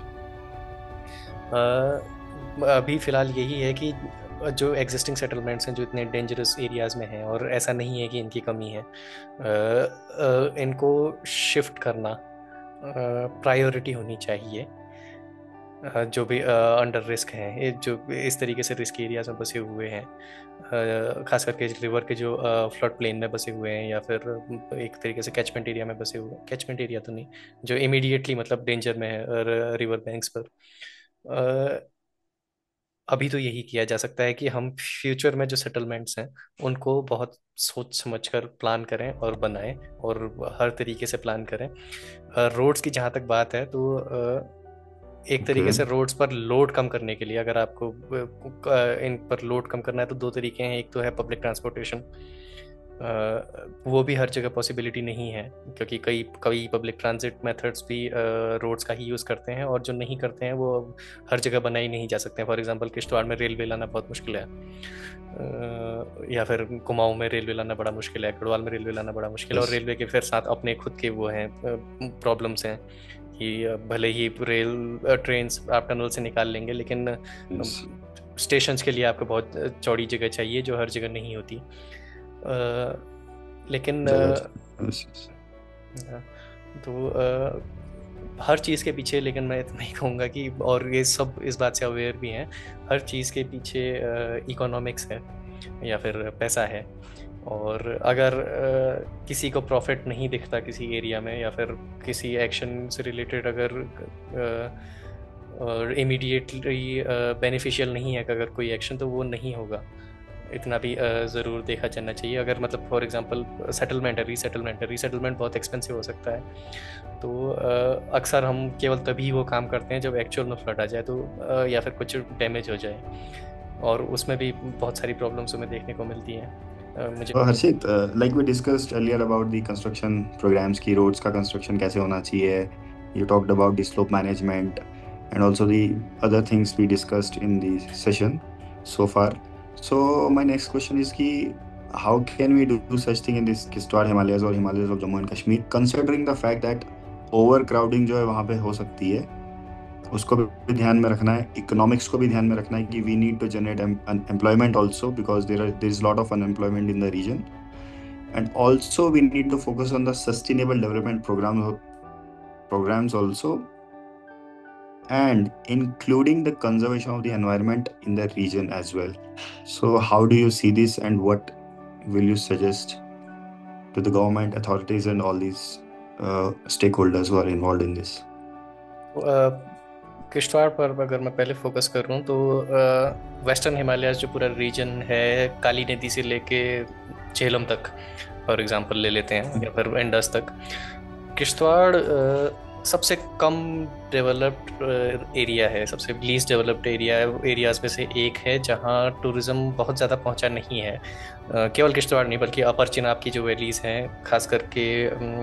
अभी फ़िलहाल यही है कि जो एग्जिस्टिंग सेटलमेंट्स हैं जो इतने डेंजरस एरियाज़ में हैं, और ऐसा नहीं है कि इनकी कमी है, इनको शिफ्ट करना प्रायोरिटी होनी चाहिए। जो भी अंडर रिस्क हैं, ये जो इस तरीके से रिस्क एरियाज में बसे हुए हैं, खास करके रिवर के जो फ्लड प्लेन में बसे हुए हैं, या फिर एक तरीके से कैचमेंट एरिया में बसे हुए हैं, कैचमेंट एरिया तो नहीं, जो इमीडिएटली मतलब डेंजर में है रिवर बैंक्स पर, अभी तो यही किया जा सकता है कि हम फ्यूचर में जो सेटलमेंट्स हैं उनको बहुत सोच समझकर प्लान करें और बनाएं, और हर तरीके से प्लान करें। रोड्स की जहाँ तक बात है तो एक ओके। तरीके से रोड्स पर लोड कम करने के लिए, अगर आपको इन पर लोड कम करना है तो दो तरीके हैं। एक तो है पब्लिक ट्रांसपोर्टेशन, वो भी हर जगह पॉसिबिलिटी नहीं है, क्योंकि कई कई पब्लिक ट्रांजिट मेथड्स भी रोड्स का ही यूज़ करते हैं, और जो नहीं करते हैं वो हर जगह बनाई नहीं जा सकते हैं। फॉर एग्जांपल किश्तवाड़ में रेलवे लाना बहुत मुश्किल है, या फिर कुमाऊं में रेलवे लाना बड़ा मुश्किल है, गढ़वाल में रेलवे लाना बड़ा मुश्किल है, और यस। रेलवे के फिर साथ अपने खुद के वो हैं प्रॉब्लम्स हैं कि भले ही रेल ट्रेन्स आप टनल से निकाल लेंगे, लेकिन यस। स्टेशन के लिए आपको बहुत चौड़ी जगह चाहिए जो हर जगह नहीं होती। लेकिन जगह। यस। तो हर चीज़ के पीछे, लेकिन मैं इतना ही कहूँगा कि, और ये सब इस बात से अवेयर भी हैं, हर चीज़ के पीछे इकोनॉमिक्स है या फिर पैसा है। और अगर किसी को प्रॉफिट नहीं दिखता किसी एरिया में, या फिर किसी एक्शन से रिलेटेड अगर इमीडिएटली बेनिफिशियल नहीं है अगर कोई एक्शन, तो वो नहीं होगा। इतना भी ज़रूर देखा जाना चाहिए। अगर मतलब फॉर एग्जांपल सेटलमेंट है, रीसेटलमेंट बहुत एक्सपेंसिव हो सकता है, तो अक्सर हम केवल तभी वो काम करते हैं जब एक्चुअल में फ्लड आ जाए, तो या फिर कुछ डैमेज हो जाए, और उसमें भी बहुत सारी प्रॉब्लम्स हमें देखने को मिलती हैं। मुझे तो Harshit, like we discussed earlier about the construction programs की रोड्स का कंस्ट्रक्शन कैसे होना चाहिए, you talked about the slope management and also the other things we discussed in the session so far. So my next question is ki how can we do such thing in this Kishtwar Himalayas or Himalayas of Jammu and Kashmir, considering the fact that overcrowding जो है वहाँ पे हो सकती है, उसको भी ध्यान में रखना है, इकोनॉमिक्स को भी ध्यान में रखना है कि we need to generate employment also because there is lot of unemployment in the region, and also we need to focus on the sustainable development programs also, and including the conservation of the environment in the region as well. So how do you see this, and what will you suggest to the government authorities and all these stakeholders who are involved in this? Kishtwar पर अगर मैं पहले focus करूं तो western Himalayas जो पूरा reason है, काली नदी से लेके झेलम तक फॉर एग्जांपल ले लेते हैं, या फिर इंडस तक, किश्तवाड़ सबसे कम डेवलप्ड एरिया है, सबसे लीस्ट डेवलप्ड एरियाज में से एक है, जहां टूरिज्म बहुत ज़्यादा पहुंचा नहीं है। केवल किश्तवाड़ नहीं बल्कि अपर चिनाब की जो वैलीज़ हैं, खास करके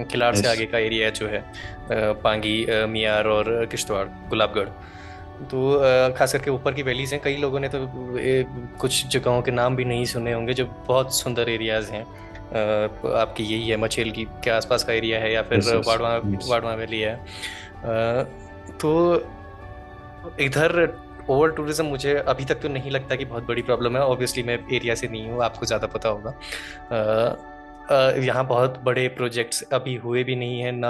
किलाड़ से Yes. आगे का एरिया जो है, पांगी, मियार और किश्तवाड़, गुलाबगढ़, तो खास करके ऊपर की वैलीज़ हैं। कई लोगों ने तो कुछ जगहों के नाम भी नहीं सुने होंगे जो बहुत सुंदर एरियाज़ हैं। आपकी यही है मछेल की के आसपास का एरिया है, या फिर Yes. Yes. वाडवा Yes. वाडवा वैली है। तो इधर ओवर टूरिज्म मुझे अभी तक तो नहीं लगता कि बहुत बड़ी प्रॉब्लम है। ऑब्वियसली मैं एरिया से नहीं हूँ, आपको ज़्यादा पता होगा। यहाँ बहुत बड़े प्रोजेक्ट्स अभी हुए भी नहीं हैं ना,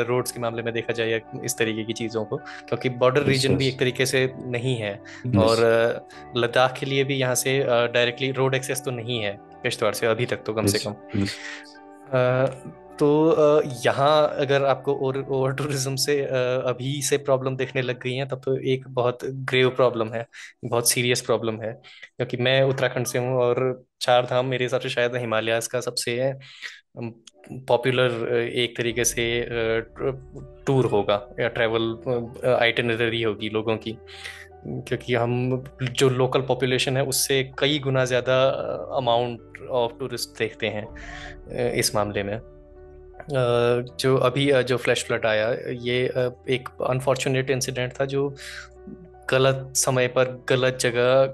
रोड्स के मामले में देखा जाए इस तरीके की चीज़ों को, क्योंकि बॉर्डर Yes. रीजन भी Yes. एक तरीके से नहीं है। और Yes. लद्दाख के लिए भी यहाँ से डायरेक्टली रोड एक्सेस तो नहीं है किश्तवाड़ से, अभी तक तो कम से Yes. कम। Yes. तो यहाँ अगर आपको ओवर टूरिज्म से अभी से प्रॉब्लम देखने लग गई है, तब तो एक बहुत ग्रेव प्रॉब्लम है, बहुत सीरियस प्रॉब्लम है। क्योंकि मैं उत्तराखंड से हूँ, और चार धाम मेरे हिसाब से शायद हिमालयाज का सबसे पॉपुलर एक तरीके से टूर होगा या ट्रैवल आइटिनरी होगी लोगों की, क्योंकि हम जो लोकल पॉपुलेशन है उससे कई गुना ज़्यादा अमाउंट ऑफ टूरिस्ट देखते हैं इस मामले में। जो अभी जो फ्लैश फ्लड आया, ये एक अनफॉर्चुनेट इंसिडेंट था, जो गलत समय पर गलत जगह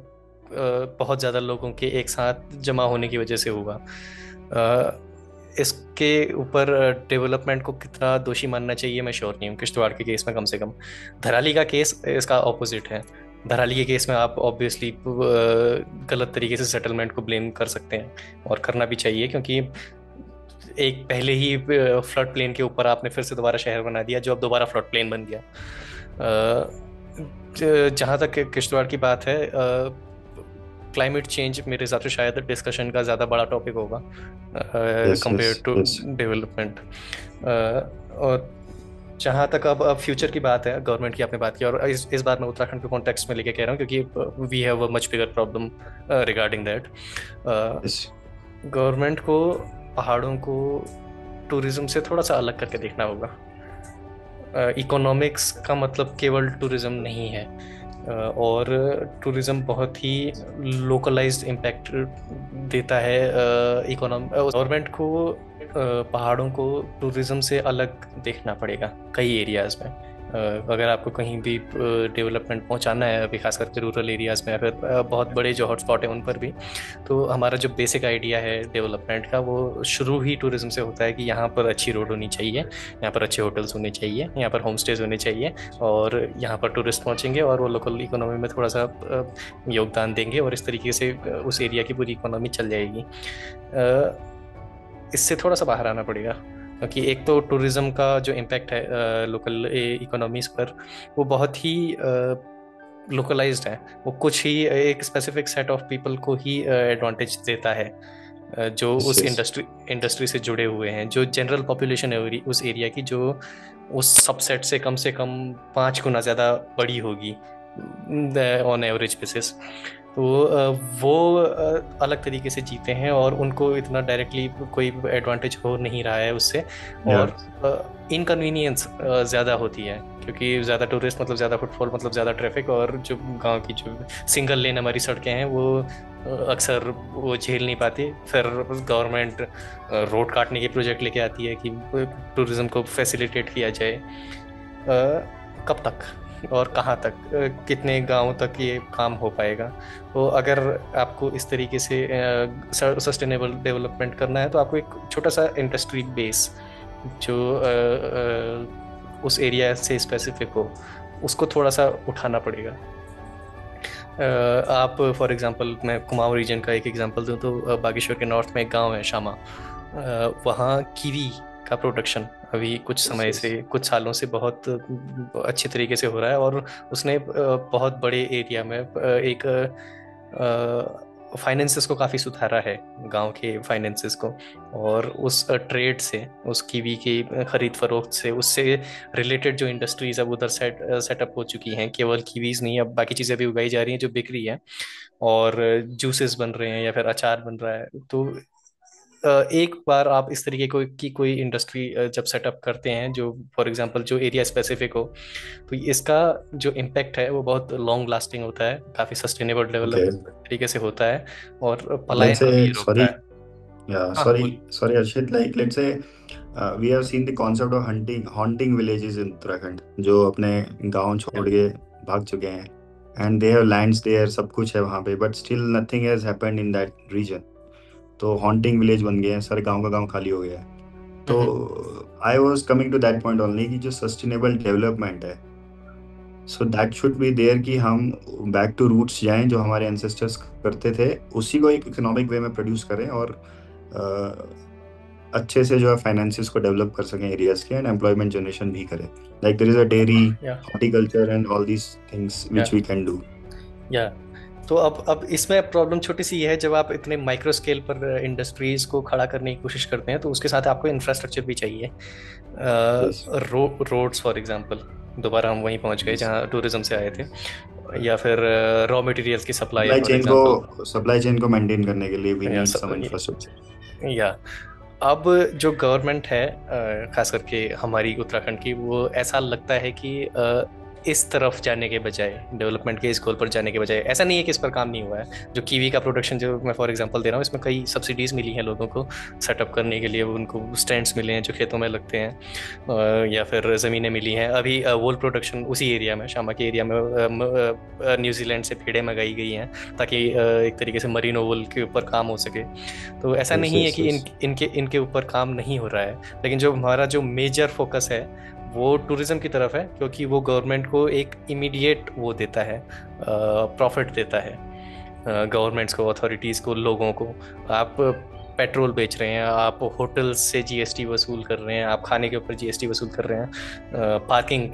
बहुत ज़्यादा लोगों के एक साथ जमा होने की वजह से हुआ। इसके ऊपर डेवलपमेंट को कितना दोषी मानना चाहिए मैं श्योर नहीं हूँ, किश्तवाड़ के केस में कम से कम। धराली का केस इसका ऑपोजिट है। धराली के केस में आप ऑब्वियसली गलत तरीके से सेटलमेंट को ब्लेम कर सकते हैं, और करना भी चाहिए, क्योंकि एक पहले ही फ्लड प्लेन के ऊपर आपने फिर से दोबारा शहर बना दिया, जो अब दोबारा फ्लड प्लेन बन गया। जहाँ तक किश्तवाड़ की बात है, क्लाइमेट चेंज मेरे हिसाब से शायद डिस्कशन का ज़्यादा बड़ा टॉपिक होगा Yes. Compare Yes. To Yes. Development. और जहाँ तक अब फ्यूचर की बात है, गवर्नमेंट की आपने बात की, और इस बार मैं उत्तराखंड के कॉन्टेक्स्ट में लेके कह रहा हूँ क्योंकि we have a much bigger problem regarding that. Yes. Government को पहाड़ों को टूरिज्म से थोड़ा सा अलग करके देखना होगा। इकोनॉमिक्स का मतलब केवल टूरिज्म नहीं है, और टूरिज्म बहुत ही लोकलाइज्ड इम्पैक्ट देता है इकोनॉमी। गवर्नमेंट को पहाड़ों को टूरिज्म से अलग देखना पड़ेगा कई एरियाज में। अगर आपको कहीं भी डेवलपमेंट पहुंचाना है, अभी खास करके रूरल एरियाज में, या फिर बहुत बड़े जो हॉटस्पॉट है उन पर भी, तो हमारा जो बेसिक आइडिया है डेवलपमेंट का वो शुरू ही टूरिज्म से होता है कि यहाँ पर अच्छी रोड होनी चाहिए, यहाँ पर अच्छे होटल्स होने चाहिए, यहाँ पर होम स्टेज होने चाहिए, और यहाँ पर टूरिस्ट पहुँचेंगे और वो लोकल इकोनॉमी में थोड़ा सा योगदान देंगे, और इस तरीके से उस एरिया की पूरी इकोनॉमी चल जाएगी। इससे थोड़ा सा बाहर आना पड़ेगा, क्योंकि एक तो टूरिज्म का जो इम्पैक्ट है लोकल इकोनॉमीज पर, वो बहुत ही लोकलाइज्ड है। वो कुछ ही एक स्पेसिफिक सेट ऑफ पीपल को ही एडवांटेज देता है, जो यस। उस यस। इंडस्ट्री से जुड़े हुए हैं। जो जनरल पॉपुलेशन है उस एरिया की, जो उस सबसेट से कम 5 गुना ज़्यादा बड़ी होगी ऑन एवरेज बेसिस। तो वो अलग तरीके से जीते हैं, और उनको इतना डायरेक्टली कोई एडवांटेज हो नहीं रहा है उससे। या। और इनकन्वीनियंस ज़्यादा होती है, क्योंकि ज़्यादा टूरिस्ट मतलब ज़्यादा फुटफॉल मतलब ज़्यादा ट्रैफिक, और जो गांव की जो सिंगल लेन हमारी सड़कें हैं वो अक्सर वो झेल नहीं पाती। फिर गवर्नमेंट रोड काटने के प्रोजेक्ट लेके आती है कि टूरिज्म को फैसिलिटेट किया जाए। कब तक और कहाँ तक, कितने गांव तक ये काम हो पाएगा? तो अगर आपको इस तरीके से सस्टेनेबल डेवलपमेंट करना है, तो आपको एक छोटा सा इंडस्ट्री बेस जो उस एरिया से स्पेसिफिक हो, उसको थोड़ा सा उठाना पड़ेगा। आप फॉर एग्जांपल, मैं कुमाऊं रीजन का एक एग्जांपल दूं तो बागेश्वर के नॉर्थ में एक गांव है शामा। वहाँ कीवी का प्रोडक्शन अभी कुछ यस। समय यस। से, कुछ सालों से बहुत अच्छे तरीके से हो रहा है, और उसने बहुत बड़े एरिया में एक फाइनेंसेस को काफ़ी सुधारा है, गांव के फाइनेंसेस को। और उस ट्रेड से, उस कीवी की खरीद फरोख्त से, उससे रिलेटेड जो इंडस्ट्रीज अब उधर सेटअप हो चुकी हैं। केवल कीवीज नहीं, अब बाकी चीज़ें भी उगाई जा रही हैं जो बिक रही हैं, और जूसेस बन रहे हैं या फिर अचार बन रहा है। तो एक बार आप इस तरीके की कोई इंडस्ट्री जब सेटअप करते हैं, जो फॉर एग्जांपल जो एरिया स्पेसिफिक हो, तो इसका जो इम्पैक्ट है वो बहुत लॉन्ग लास्टिंग होता है, काफ़ी सस्टेनेबल डेवलप ओके। तरीके से होता है, और लेट्स पलायन को भी से ये सॉरी। रोकता है। Yeah, हाँ sorry, बोलिए। sorry, Arshit. Like, let's say we have seen the concept of haunting villages in Uttarakhand, जो अपने गांव या छोड़ के भाग चुके हैं, and they have lands there, सब कुछ है वहाँ पे, but still nothing has happened in that region. तो haunting village बन गए हैं, सारे गांव का गांव खाली हो गया है। तो I was coming to that point only कि जो sustainable development है, so that should be there कि हम back to roots जाएं, जो हमारे ancestors करते थे, उसी को एक economic way में produce करें, और अच्छे से जो है फाइनेंसिस को डेवलप कर सकें एरियाज के, एंड एम्प्लॉयमेंट जनरेशन भी करें। Like there is a dairy, या horticulture and all these things या व्हिच वी कैन डू। या तो अब इसमें प्रॉब्लम छोटी सी ये है, जब आप इतने माइक्रो स्केल पर इंडस्ट्रीज को खड़ा करने की कोशिश करते हैं, तो उसके साथ आपको इंफ्रास्ट्रक्चर भी चाहिए। यस। रोड्स फॉर एग्जांपल, दोबारा हम वहीं पहुंच गए यस। जहां टूरिज्म से आए थे। या फिर रॉ मटेरियल्स की supply supply for chain example. को सप्लाई चेन को मेंटेन करने के लिए वी या नीड स- सम इंफ्रास्ट्रक्चर। या अब जो गवर्नमेंट है, खास करके हमारी उत्तराखंड की, वो ऐसा लगता है कि इस तरफ जाने के बजाय, डेवलपमेंट के इस गोल पर जाने के बजाय, ऐसा नहीं है कि इस पर काम नहीं हुआ है। जो कीवी का प्रोडक्शन जो मैं फॉर एग्जांपल दे रहा हूँ, इसमें कई सब्सिडीज मिली हैं लोगों को सेटअप करने के लिए, उनको स्टैंड्स मिले हैं जो खेतों में लगते हैं, या फिर ज़मीनें मिली हैं। अभी वूल प्रोडक्शन उसी एरिया में, शामा के एरिया में, न्यूजीलैंड से भेड़ें मंगाई गई हैं, ताकि एक तरीके से मरीनो वूल के ऊपर काम हो सके। तो ऐसा यस। नहीं है यस। कि यस। इनके ऊपर काम नहीं हो रहा है, लेकिन जो हमारा जो मेजर फोकस है वो टूरिज्म की तरफ है, क्योंकि वो गवर्नमेंट को एक इमीडिएट वो देता है, प्रॉफिट देता है, गवर्नमेंट्स को, अथॉरिटीज़ को, लोगों को। आप पेट्रोल बेच रहे हैं, आप होटल्स से जीएसटी वसूल कर रहे हैं, आप खाने के ऊपर जीएसटी वसूल कर रहे हैं, पार्किंग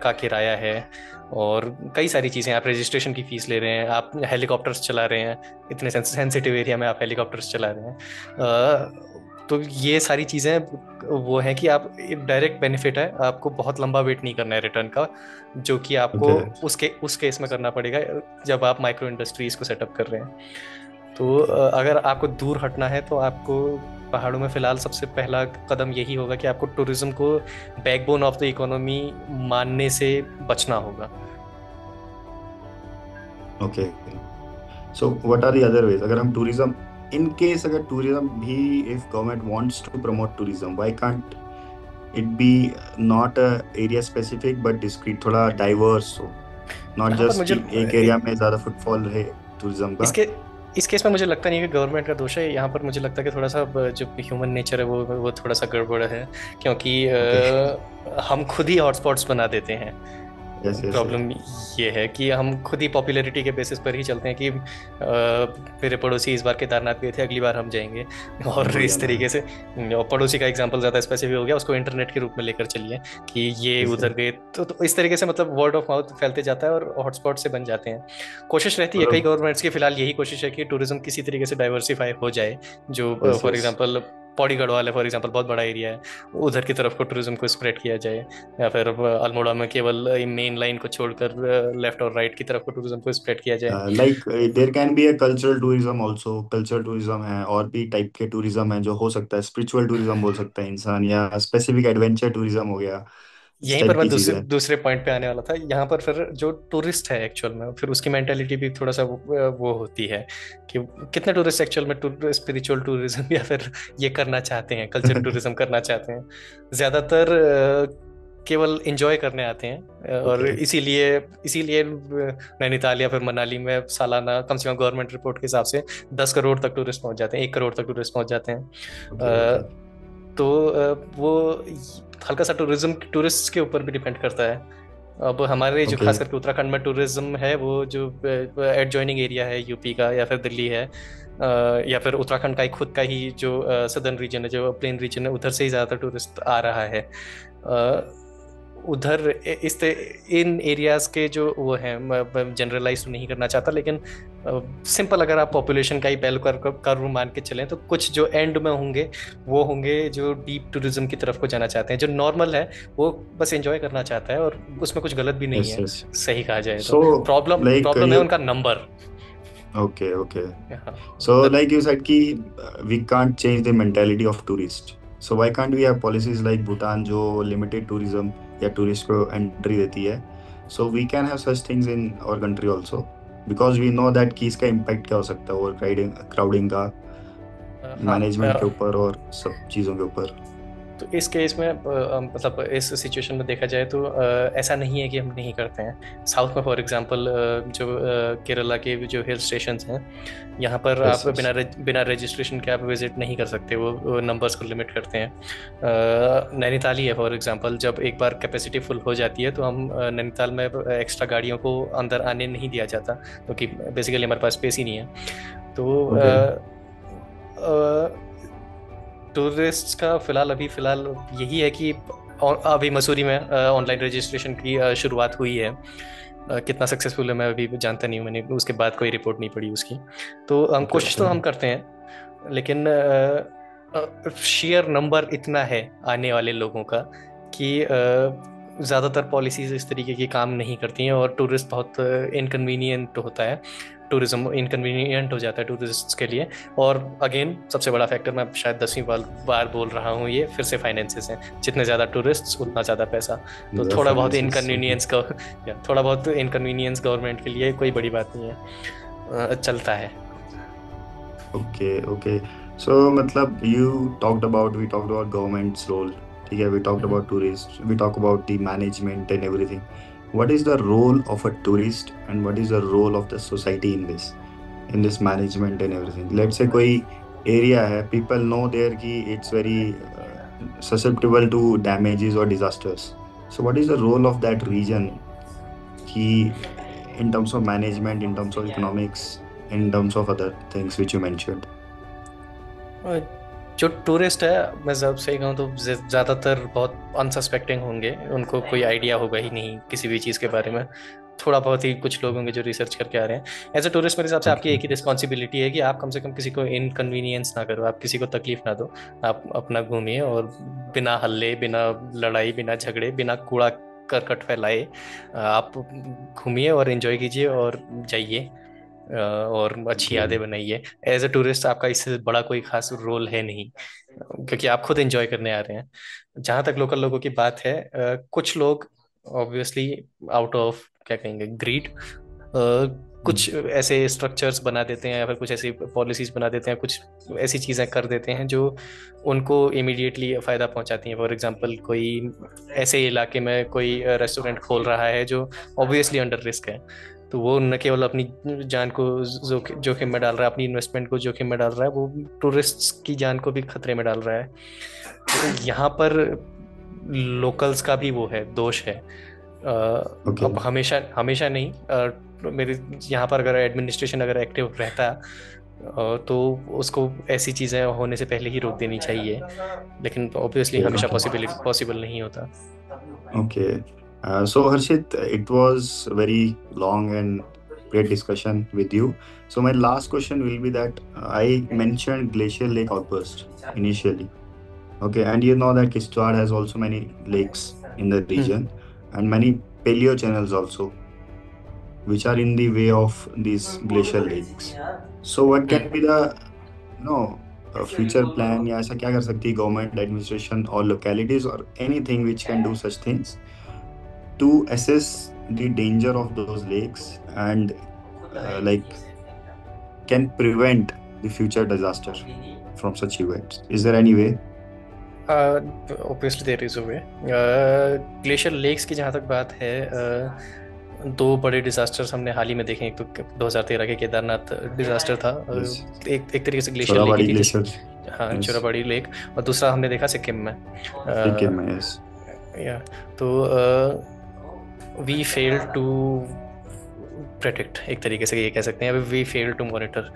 का किराया है, और कई सारी चीज़ें, आप रजिस्ट्रेशन की फ़ीस ले रहे हैं, आप हेलीकॉप्टर्स चला रहे हैं, इतने सेंसिटिव एरिया में आप हेलीकॉप्टर्स चला रहे हैं। तो ये सारी चीज़ें वो है कि आप, डायरेक्ट बेनिफिट है, आपको बहुत लंबा वेट नहीं करना है रिटर्न का, जो कि आपको ओके उस केस में करना पड़ेगा जब आप माइक्रो इंडस्ट्रीज को सेटअप कर रहे हैं। तो अगर आपको दूर हटना है तो आपको पहाड़ों में फिलहाल सबसे पहला कदम यही होगा कि आपको टूरिज्म को बैकबोन ऑफ द इकोनॉमी मानने से बचना होगा। Okay. So what are the other ways, अगर हम टूरिज्म, इन केस अगर टूरिज्म भी, if government wants to promote tourism, why can't it be not area specific but discrete, थोड़ा डाइवर्स हो, नॉट यहाँ पर जस्ट मुझे कि एक एरिया में ज्यादा फुटफॉल रहे टूरिज्म का। इसके इस केस में मुझे लगता नहीं है कि गवर्नमेंट का दोष है। यहाँ पर मुझे लगता है कि थोड़ा सा जो ह्यूमन नेचर है वो थोड़ा सा गड़बड़ है, क्योंकि ओके। हम खुद ही हॉटस्पॉट्स बना देते हैं। Yes yes yes. प्रॉब्लम ये है कि हम खुद ही पॉपुलैरिटी के बेसिस पर ही चलते हैं कि मेरे पड़ोसी इस बार केदारनाथ गए थे, अगली बार हम जाएंगे, और हो इस जाना है। तरीके से। और पड़ोसी का एग्जांपल ज़्यादा स्पेसिफिक हो गया, उसको इंटरनेट के रूप में लेकर चलिए कि ये यस उधर गए, तो इस तरीके से मतलब वर्ड ऑफ माउथ फैलते जाता है और हॉटस्पॉट से बन जाते हैं। कोशिश रहती है कई मतलब गवर्नमेंट्स की, फिलहाल यही कोशिश है कि टूरिज्म किसी तरीके से डाइवर्सिफाई हो जाए, जो yes for yes. Example Pauri Garhwal है, फॉर एग्जांपल बहुत बड़ा एरिया है, उधर की तरफ को टूरिज्म को स्प्रेड किया जाए, या फिर अल्मोड़ा में केवल मेन लाइन को छोड़कर लेफ्ट और राइट की तरफ को टूरिज्म को स्प्रेड किया जाए। Like there can be a cultural tourism also, cultural tourism है, और भी टाइप के टूरिज्म है जो हो सकता है, स्पिरिचुअल टूरिज्म बोल सकता है इंसान, या स्पेसिफिक एडवेंचर टूरिज्म हो गया, इस यहीं पर टाइप मैं की चीजें। दूसरे पॉइंट पे आने वाला था। यहाँ पर फिर जो टूरिस्ट है एक्चुअल में, फिर उसकी मेंटेलिटी भी थोड़ा सा वो होती है कि कितने टूरिस्ट एक्चुअल में स्पिरिचुअल टूरिज्म या फिर ये करना चाहते हैं, कल्चर टूरिज्म करना चाहते हैं। ज्यादातर केवल एंजॉय करने आते हैं, और ओके इसीलिए इसीलिए नैनीताल या फिर मनाली में सालाना कम से कम गवर्नमेंट रिपोर्ट के हिसाब से 10 करोड़ तक टूरिस्ट पहुंच जाते हैं, 1 करोड़ तक टूरिस्ट पहुंच जाते हैं। ओके ओके तो वो हल्का सा टूरिज्म टूरिस्ट के ऊपर भी डिपेंड करता है। अब हमारे जो ओके। खास करके उत्तराखंड में टूरिज्म है, वो जो एडजॉइनिंग एरिया है यूपी का या फिर दिल्ली है, या फिर उत्तराखंड का ही खुद का ही जो सदर्न रीजन है, जो प्लेन रीजन है, उधर से ही ज़्यादातर टूरिस्ट आ रहा है। उधर इन एरियाज के जो वो हैं, जनरलाइज तो नहीं करना चाहता, लेकिन सिंपल अगर आप पॉपुलेशन का ही पहलू कर्व मान के चलें, तो कुछ जो एंड में होंगे वो होंगे जो डीप टूरिज्म की तरफ को जाना चाहते हैं। जो नॉर्मल है वो बस एंजॉय करना चाहता है, और उसमें कुछ गलत भी नहीं यस है, यस। सही कहा जाए तो। सो लाइक प्रॉब्लम है यू, उनका नंबर। ओके ओके, हाँ, so the like you said कि we can't change the mentality of tourist, so why can't we have policies like Bhutan जो limited tourism या tourist को entry देती है, so we can have such things in our country also, because we know that कि इसका impact क्या हो सकता है, और crowding का, हाँ। मैनेजमेंट के ऊपर और सब चीज़ों के ऊपर। तो इस केस में मतलब इस सिचुएशन में देखा जाए तो ऐसा नहीं है कि हम नहीं करते हैं। साउथ में फॉर एग्जांपल जो केरला के जो हिल स्टेशंस हैं, यहाँ पर यस आप यस। बिना रजिस्ट्रेशन के आप विजिट नहीं कर सकते, वो नंबर्स को लिमिट करते हैं। नैनीताल ही है फॉर एग्जांपल, जब एक बार कैपेसिटी फुल हो जाती है तो हम नैनीताल में एक्स्ट्रा गाड़ियों को अंदर आने नहीं दिया जाता, क्योंकि बेसिकली हमारे पास स्पेस ही नहीं है। तो ओके टूरिस्ट का फिलहाल यही है कि अभी मसूरी में ऑनलाइन रजिस्ट्रेशन की शुरुआत हुई है। कितना सक्सेसफुल है मैं अभी जानता नहीं हूँ, मैंने उसके बाद कोई रिपोर्ट नहीं पड़ी उसकी। तो हम ओके कोशिश तो ओके हम करते हैं, लेकिन शेयर नंबर इतना है आने वाले लोगों का कि ज़्यादातर पॉलिसीज इस तरीके की काम नहीं करती हैं, और टूरिस्ट बहुत इनकन्वीनियंट होता है, टूरिज्म इनकन्वीनियंट हो जाता है टूरिस्ट के लिए। और अगेन सबसे बड़ा फैक्टर, मैं शायद 10वीं बार बोल रहा हूँ ये फिर से, फाइनेंसेस हैं। जितने ज़्यादा टूरिस्ट उतना ज़्यादा पैसा। तो the थोड़ा बहुत finances, इनकन्वीनियंस का, या थोड़ा बहुत इनकन्वीनियंस गवर्नमेंट के लिए कोई बड़ी बात नहीं है, चलता है। okay okay, so मतलब we talked about government's role, ठीक है, we talked hmm. about tourists, we talk about the management and everything. What is the role of a tourist and what is the role of the society in this management and everything? Let's say कोई area है, people know there कि it's very susceptible to damages or disasters, so what is the role of that region कि in terms of management, in terms of economics, in terms of other things which you mentioned? जो tourist है, मैं जब सही कहूँ तो ज़्यादातर बहुत अनसस्पेक्टिंग होंगे, उनको कोई आइडिया होगा ही नहीं किसी भी चीज़ के बारे में। थोड़ा बहुत ही कुछ लोग होंगे जो रिसर्च करके आ रहे हैं। एज अ टूरिस्ट मेरे हिसाब से आपकी ओके। एक ही रिस्पॉन्सिबिलिटी है कि आप कम से कम किसी को इनकन्वीनियंस ना करो, आप किसी को तकलीफ ना दो। आप अपना घूमिए और बिना हल्ले, बिना लड़ाई, बिना झगड़े, बिना कूड़ा करकट फैलाए आप घूमिए और एंजॉय कीजिए और जाइए, और अच्छी ओके। यादें बनाइए। एज अ टूरिस्ट आपका इससे बड़ा कोई खास रोल है नहीं, क्योंकि आप खुद एंजॉय करने आ रहे हैं। जहाँ तक लोकल लोगों की बात है, कुछ लोग ऑब्वियसली आउट ऑफ क्या कहेंगे ग्रीड कुछ ऐसे स्ट्रक्चर्स बना देते हैं या फिर कुछ ऐसी पॉलिसीज बना देते हैं, कुछ ऐसी चीज़ें कर देते हैं जो उनको इमीडिएटली फ़ायदा पहुंचाती हैं। फॉर एग्जांपल कोई ऐसे इलाके में कोई रेस्टोरेंट खोल रहा है जो ऑब्वियसली अंडर रिस्क है, तो वो न केवल अपनी जान को जोखिम में डाल रहा है, अपनी इन्वेस्टमेंट को जोखिम में डाल रहा है, वो टूरिस्ट्स की जान को भी खतरे में डाल रहा है। तो यहाँ पर लोकल्स का भी वो है, दोष है। ओके। अब हमेशा हमेशा नहीं, मेरे यहाँ पर अगर एडमिनिस्ट्रेशन अगर एक्टिव रहता तो उसको ऐसी चीज़ें होने से पहले ही रोक देनी चाहिए, लेकिन ऑब्वियसली हमेशा पॉसिबल नहीं होता। Okay. So Harshit, it was very long and great discussion with you. So my last question will be that I mentioned Glacier Lake outburst initially. Okay, and you know that Kishtwar has also many lakes in the hmm region and many paleo channels also, which are in the way of these glacial lakes. So what can be hmm the future plan या ऐसा क्या कर सकती है government administration or localities or anything which can do such things to assess the danger of those lakes and like can prevent the future disaster from such events. Is there any way? Obviously there is a way. Glacier lakes की जहाँ तक बात है, दो बड़े disasters हमने हाल ही में देखे। एक तो 2013 के केदारनाथ डिजास्टर था, Yes. एक तरीके से ग्लेशियर लेक ही Chorabadi थी जिस, Glacier. हाँ, Yes. चोराबाड़ी लेक। और दूसरा हमने देखा सिक्किम में। Sikkim में, yes. या तो वी फेल टू प्रेडिक्ट, एक तरीके से ये कह सकते हैं, अभी वी फेल टू मॉनिटर।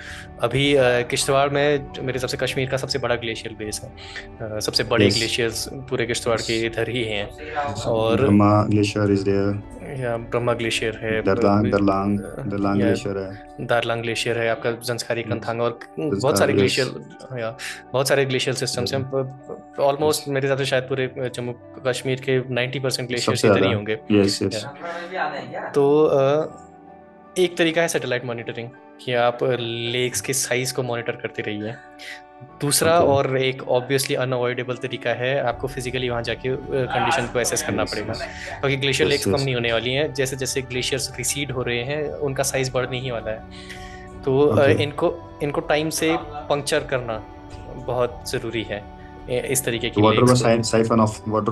अभी किश्तवाड़ में मेरे हिसाब से कश्मीर का सबसे बड़ा ग्लेशियर बेस है, सबसे बड़े Yes. ग्लेशियर्स पूरे किश्तवाड़ के Yes. इधर ही हैं। Yes. और Brahma Glacier is there. या ब्रह्मा ग्लेशियर है, Darlang या Glacier है. दारलांग ग्लेशियर है, आपका जंसकारी Yes. कंथांग, और बहुत Zanskar, सारे yes. ग्लेशियर, या बहुत सारे ग्लेशियर सिस्टम्स हैं। Yeah. Almost Yes. मेरे हिसाब से शायद पूरे जम्मू कश्मीर के 90% ग्लेशियर्स सबसे इधर ही ज्यादा. होंगे। Yes. Yes. तो एक तरीका है सैटेलाइट मॉनिटरिंग, कि आप लेक्स के साइज को मॉनिटर करते रहिए। दूसरा Okay. और एक ऑब्वियसली अनअवॉइडेबल तरीका है, आपको फिजिकली वहाँ जाके कंडीशन को एसेस करना Yes. पड़ेगा, Yes. क्योंकि ग्लेशियर Yes. लेक्स कम Yes. नहीं होने वाली हैं। जैसे जैसे ग्लेशियर्स रिसीड हो रहे हैं उनका साइज बढ़ने ही वाला है। तो Okay. इनको टाइम से पंक्चर करना बहुत ज़रूरी है, इस तरीके तो की वाटर लेक्स को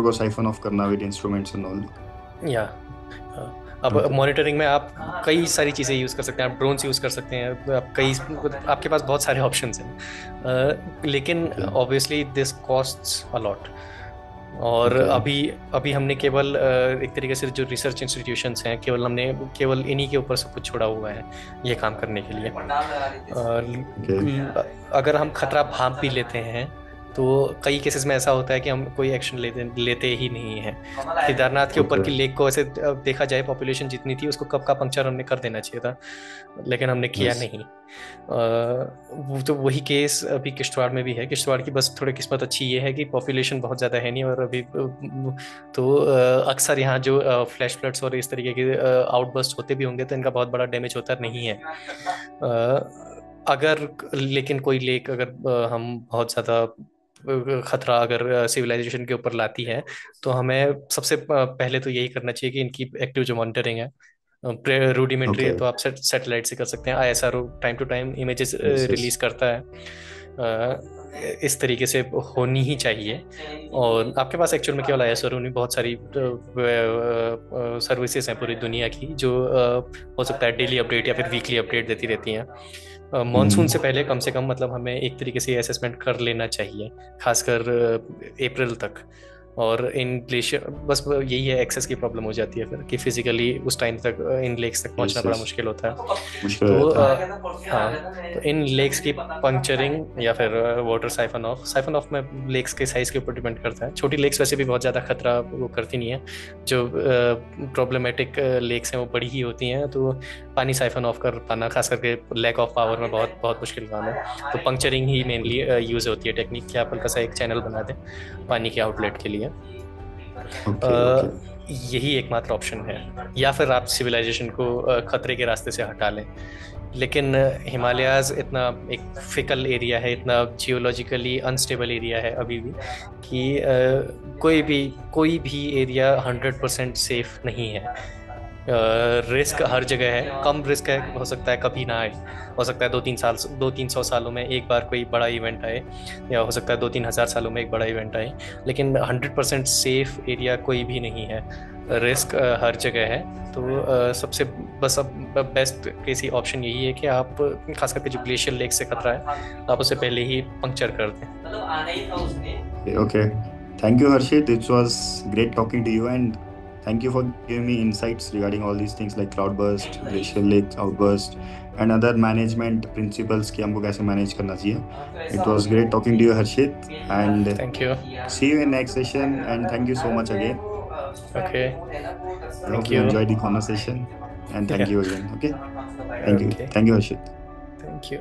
को। साइफन ऑफ करना विद इंस्ट्रूमेंट्स एंड ऑल. या अब ओके. मॉनिटरिंग में आप कई सारी चीज़ें यूज़ कर सकते हैं, आप ड्रोन्स यूज़ कर सकते हैं, आप कई, आपके पास बहुत सारे ऑप्शंस हैं, लेकिन okay. Obviously this costs a lot. और ओके. अभी अभी हमने केवल एक तरीके से जो रिसर्च इंस्टीट्यूशंस हैं, केवल इन्हीं के ऊपर सब कुछ छोड़ा हुआ है ये काम करने के लिए। ओके. अगर हम खतरा भांप भी लेते हैं तो कई केसेस में ऐसा होता है कि हम कोई एक्शन लेते ही नहीं हैं। केदारनाथ के ऊपर ओके. की लेक को ऐसे देखा जाए, पॉपुलेशन जितनी थी उसको कब का पंक्चर हमने कर देना चाहिए था, लेकिन हमने किया यस. नहीं। वो तो वही केस अभी किश्तवाड़ में भी है। किश्तवाड़ की बस थोड़ी किस्मत अच्छी ये है कि पॉपुलेशन बहुत ज़्यादा है नहीं, और अभी तो अक्सर यहाँ जो फ्लैश फ्लड्स और इस तरीके के आउटबर्स्ट होते भी होंगे तो इनका बहुत बड़ा डैमेज होता नहीं है। अगर लेकिन कोई लेक अगर हम बहुत ज़्यादा खतरा अगर सिविलाइजेशन के ऊपर लाती है, तो हमें सबसे पहले तो यही करना चाहिए कि इनकी एक्टिव जो मॉनिटरिंग है, रूडिमेंट्री ओके. तो आप सैटेलाइट से कर सकते हैं। ISRO time to time images yes. Yes. Release करता है, इस तरीके से होनी ही चाहिए। और आपके पास एक्चुअल में केवल आईएसआरओ नहीं, बहुत सारी सर्विसेज हैं पूरी दुनिया की जो हो सकता है डेली अपडेट या फिर वीकली अपडेट देती रहती हैं। मॉनसून से पहले कम से कम मतलब हमें एक तरीके से असेसमेंट कर लेना चाहिए, खासकर अप्रैल तक। और इन ग्लेशियर बस यही है, एक्सेस की प्रॉब्लम हो जाती है फिर कि फिजिकली उस टाइम तक इन लेक्स तक पहुंचना यस बड़ा यस, मुश्किल होता है। मुश्किल हो तो जाता है। हाँ, तो इन लेक्स की पंक्चरिंग या फिर वाटर साइफन ऑफ में लेक्स के साइज के ऊपर डिपेंड करता है। छोटी लेक्स वैसे भी बहुत ज़्यादा खतरा वो करती नहीं है। जो प्रॉब्लमेटिक लेक्स हैं वो बड़ी ही होती हैं, तो पानी साइफन ऑफ कर पाना खास करके लैक ऑफ पावर में बहुत बहुत मुश्किल काम है। तो पंक्चरिंग ही मेनली यूज़ होती है टेक्निक, कि आप हल्का सा एक चैनल बना दें पानी के आउटलेट के लिए। Okay okay. यही एकमात्र ऑप्शन है, या फिर आप सिविलाइजेशन को खतरे के रास्ते से हटा लें। लेकिन हिमालयाज इतना एक फिकल एरिया है, इतना जियोलॉजिकली अनस्टेबल एरिया है अभी भी, कि कोई भी एरिया 100% सेफ नहीं है। रिस्क हर जगह है, कम रिस्क है, हो सकता है कभी ना आए, हो सकता है 2-3 सालों में एक बार कोई बड़ा इवेंट आए, या हो सकता है 2-3 हज़ार सालों में एक बड़ा इवेंट आए। लेकिन 100% सेफ एरिया कोई भी नहीं है, रिस्क हर जगह है। तो सबसे बस अब बेस्ट केसी ऑप्शन यही है कि आप, खास करके जो ग्लेशियर लेक से खतरा है, आप उसे पहले ही पंक्चर कर दें। Okay. Thank you, Harshit. It was great talking to you, and thank you for giving me insights regarding all these things like cloudburst, glacial lake outburst, and other management principles कि हमको कैसे manage करना चाहिए. It was great talking to you, Harshit, and thank you. see you in next session. And thank you so much again. Okay, I hope thank you you. enjoyed the conversation, and thank या, you again. Okay. Thank you. Okay, Thank you, Harshit. Thank you.